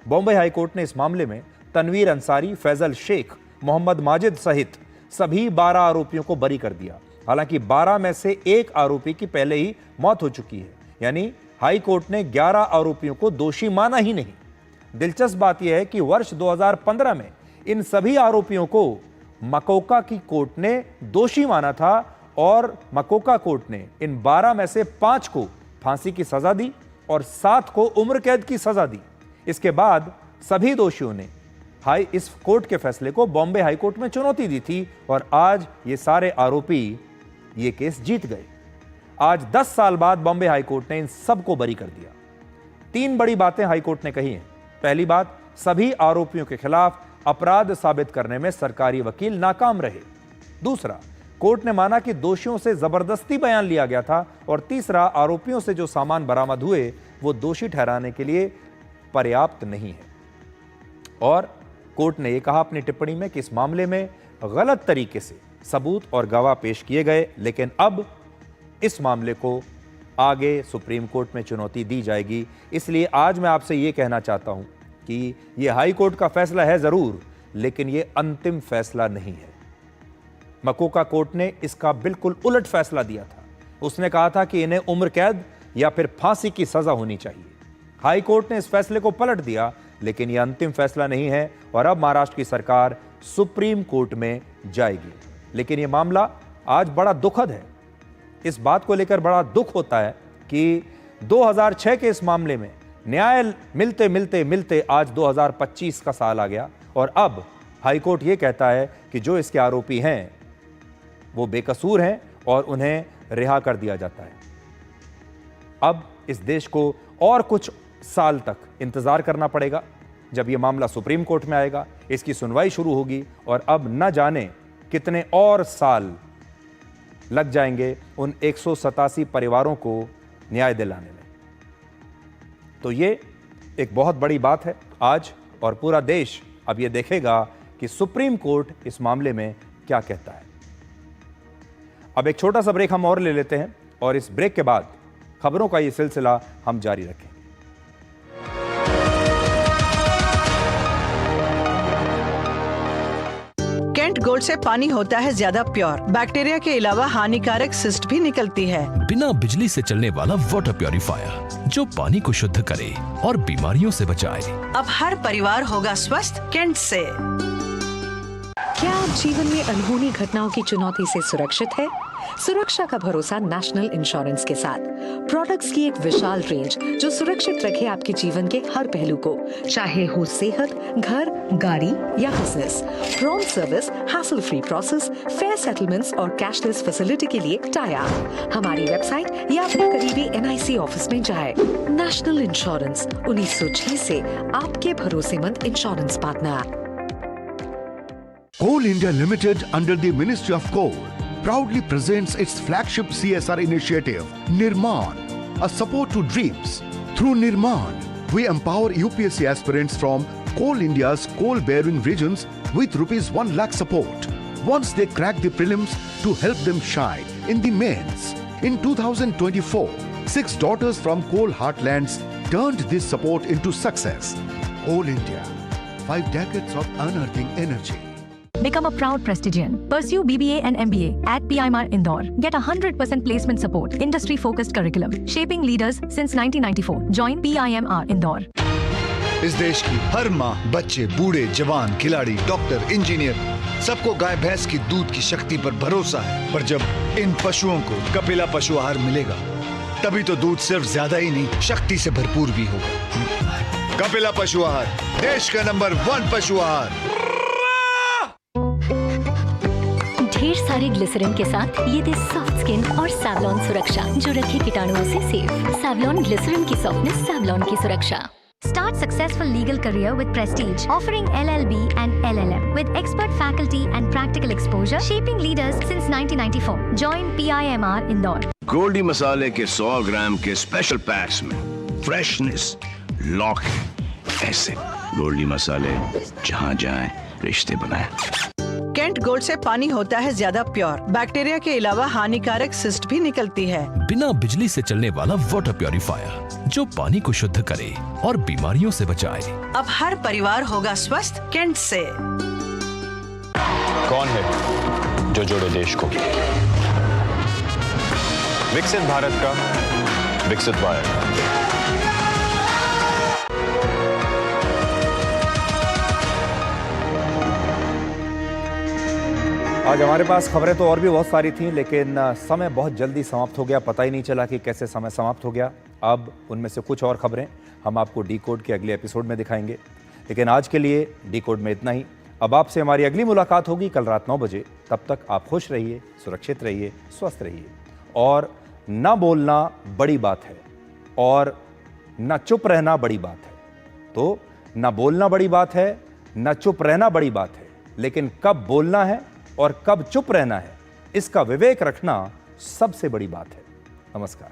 बॉम्बे हाईकोर्ट ने इस मामले में तनवीर अंसारी, फैजल शेख, मोहम्मद माजिद सहित सभी 12 आरोपियों को बरी कर दिया। हालांकि 12 में से एक आरोपी की पहले ही मौत हो चुकी है, यानी हाई कोर्ट ने 11 आरोपियों को दोषी माना ही नहीं। दिलचस्प बात यह है कि वर्ष 2015 में इन सभी आरोपियों को मकोका की कोर्ट ने दोषी माना था और मकोका कोर्ट ने इन 12 में से 5 को फांसी की सजा दी और 7 को उम्र कैद की सजा दी। इसके बाद सभी दोषियों ने इस कोर्ट के फैसले को बॉम्बे हाई कोर्ट में चुनौती दी थी और आज ये सारे आरोपी ये केस जीत गए। आज 10 साल बाद बॉम्बे हाई कोर्ट ने इन सबको बरी कर दिया। 3 बड़ी बातें हाई कोर्ट ने कही हैं। पहली बात, सभी आरोपियों के खिलाफ अपराध साबित करने में सरकारी वकील नाकाम रहे। दूसरा, कोर्ट ने माना कि दोषियों से जबरदस्ती बयान लिया गया था। और तीसरा, आरोपियों से जो सामान बरामद हुए वो दोषी ठहराने के लिए पर्याप्त नहीं है। और कोर्ट ने यह कहा अपनी टिप्पणी में कि इस मामले में गलत तरीके से सबूत और गवाह पेश किए गए, लेकिन अब इस मामले को आगे सुप्रीम कोर्ट में चुनौती दी जाएगी। इसलिए आज मैं आपसे यह कहना चाहता हूं कि यह हाई कोर्ट का फैसला है जरूर, लेकिन यह अंतिम फैसला नहीं है। मकोका कोर्ट ने इसका बिल्कुल उलट फैसला दिया था। उसने कहा था कि इन्हें उम्र कैद या फिर फांसी की सजा होनी चाहिए। हाई कोर्ट ने इस फैसले को पलट दिया लेकिन यह अंतिम फैसला नहीं है और अब महाराष्ट्र की सरकार सुप्रीम कोर्ट में जाएगी। लेकिन यह मामला आज बड़ा दुखद है। इस बात को लेकर बड़ा दुख होता है कि 2006 के इस मामले में न्याय मिलते मिलते मिलते आज 2025 का साल आ गया और अब हाईकोर्ट यह कहता है कि जो इसके आरोपी हैं वो बेकसूर हैं और उन्हें रिहा कर दिया जाता है। अब इस देश को और कुछ साल तक इंतजार करना पड़ेगा जब यह मामला सुप्रीम कोर्ट में आएगा, इसकी सुनवाई शुरू होगी और अब न जाने कितने और साल लग जाएंगे उन 187 परिवारों को न्याय दिलाने में। तो ये एक बहुत बड़ी बात है आज और पूरा देश अब यह देखेगा कि सुप्रीम कोर्ट इस मामले में क्या कहता है। अब एक छोटा सा ब्रेक हम और ले लेते हैं और इस ब्रेक के बाद खबरों का यह सिलसिला हम जारी रखेंगे। कैंट गोल्ड से पानी होता है ज्यादा प्योर, बैक्टीरिया के अलावा हानिकारक सिस्ट भी निकलती है। बिना बिजली से चलने वाला वाटर प्योरीफायर जो पानी को शुद्ध करे और बीमारियों से बचाए। अब हर परिवार होगा स्वस्थ कैंट से। क्या आप जीवन में अनहोनी घटनाओं की चुनौती से सुरक्षित है? सुरक्षा का भरोसा नेशनल इंश्योरेंस के साथ। प्रोडक्ट्स की एक विशाल रेंज जो सुरक्षित रखे आपके जीवन के हर पहलू को, चाहे हो सेहत, घर, गाड़ी या business. Prompt service, hassle free process, fair settlements और कैशलेस फैसिलिटी के लिए टाई अप। हमारी वेबसाइट या अपने करीबी NIC ऑफिस में जाए। नेशनल इंश्योरेंस 1906 से आपके भरोसेमंद insurance partner. Coal India Limited under the Ministry of Coal proudly presents its flagship CSR initiative, Nirman, a support to dreams. Through Nirman, we empower UPSC aspirants from Coal India's coal-bearing regions with ₹1 lakh support once they crack the prelims to help them shine in the mains. In 2024, 6 daughters from coal heartlands turned this support into success. Coal India, 5 decades of unearthing energy. Become a proud Prestigian. Pursue BBA and MBA at PIMR Indore. Get 100% placement support. Industry-focused curriculum. Shaping leaders since 1994. Join PIMR Indore. इस देश की हर माँ, बच्चे, बूढ़े, जवान, खिलाड़ी, doctor, engineer, सबको गाय भैंस की दूध की शक्ति पर भरोसा है। पर जब इन पशुओं को कपिला पशु आहार मिलेगा, तभी तो दूध सिर्फ ज्यादा ही नहीं, शक्ति से भरपूर भी होगा। कपिला पशु आहार, देश का नंबर 1 पशु आहार। ढेर सारे ग्लिसरीन के साथ ये दे सॉफ्ट स्किन और सैवलॉन सुरक्षा जो रखे कीटाणुओं से सेफ। सैवलॉन ग्लिसरीन की सॉफ्टनेस, सैवलॉन की सुरक्षा। Start successful legal career with Prestige, offering LLB and LLM with expert faculty and practical exposure, shaping leaders since 1994. Join PIMR Indore. Goldy मसाले के 100 ग्राम के स्पेशल पैक्स में फ्रेशनेस लॉक है। ऐसे गोल्डी मसाले जहाँ जाएं रिश्ते बनाएं। कैंट गोल्ड से पानी होता है ज्यादा प्योर, बैक्टीरिया के अलावा हानिकारक सिस्ट भी निकलती है। बिना बिजली से चलने वाला वाटर प्योरीफायर जो पानी को शुद्ध करे और बीमारियों से बचाए। अब हर परिवार होगा स्वस्थ कैंट से। कौन है जो जोड़े देश को? विकसित भारत का विकसित भारत। आज हमारे पास खबरें तो और भी बहुत सारी थीं, लेकिन समय बहुत जल्दी समाप्त हो गया। पता ही नहीं चला कि कैसे समय समाप्त हो गया। अब उनमें से कुछ और खबरें हम आपको डी कोड के अगले एपिसोड में दिखाएंगे, लेकिन आज के लिए डी कोड में इतना ही। अब आपसे हमारी अगली मुलाकात होगी कल रात 9 बजे। तब तक आप खुश रहिए, सुरक्षित रहिए, स्वस्थ रहिए और न बोलना बड़ी बात है और न चुप रहना बड़ी बात है। तो न बोलना बड़ी बात है, न चुप रहना बड़ी बात है, लेकिन कब बोलना है और कब चुप रहना है, इसका विवेक रखना सबसे बड़ी बात है। नमस्कार।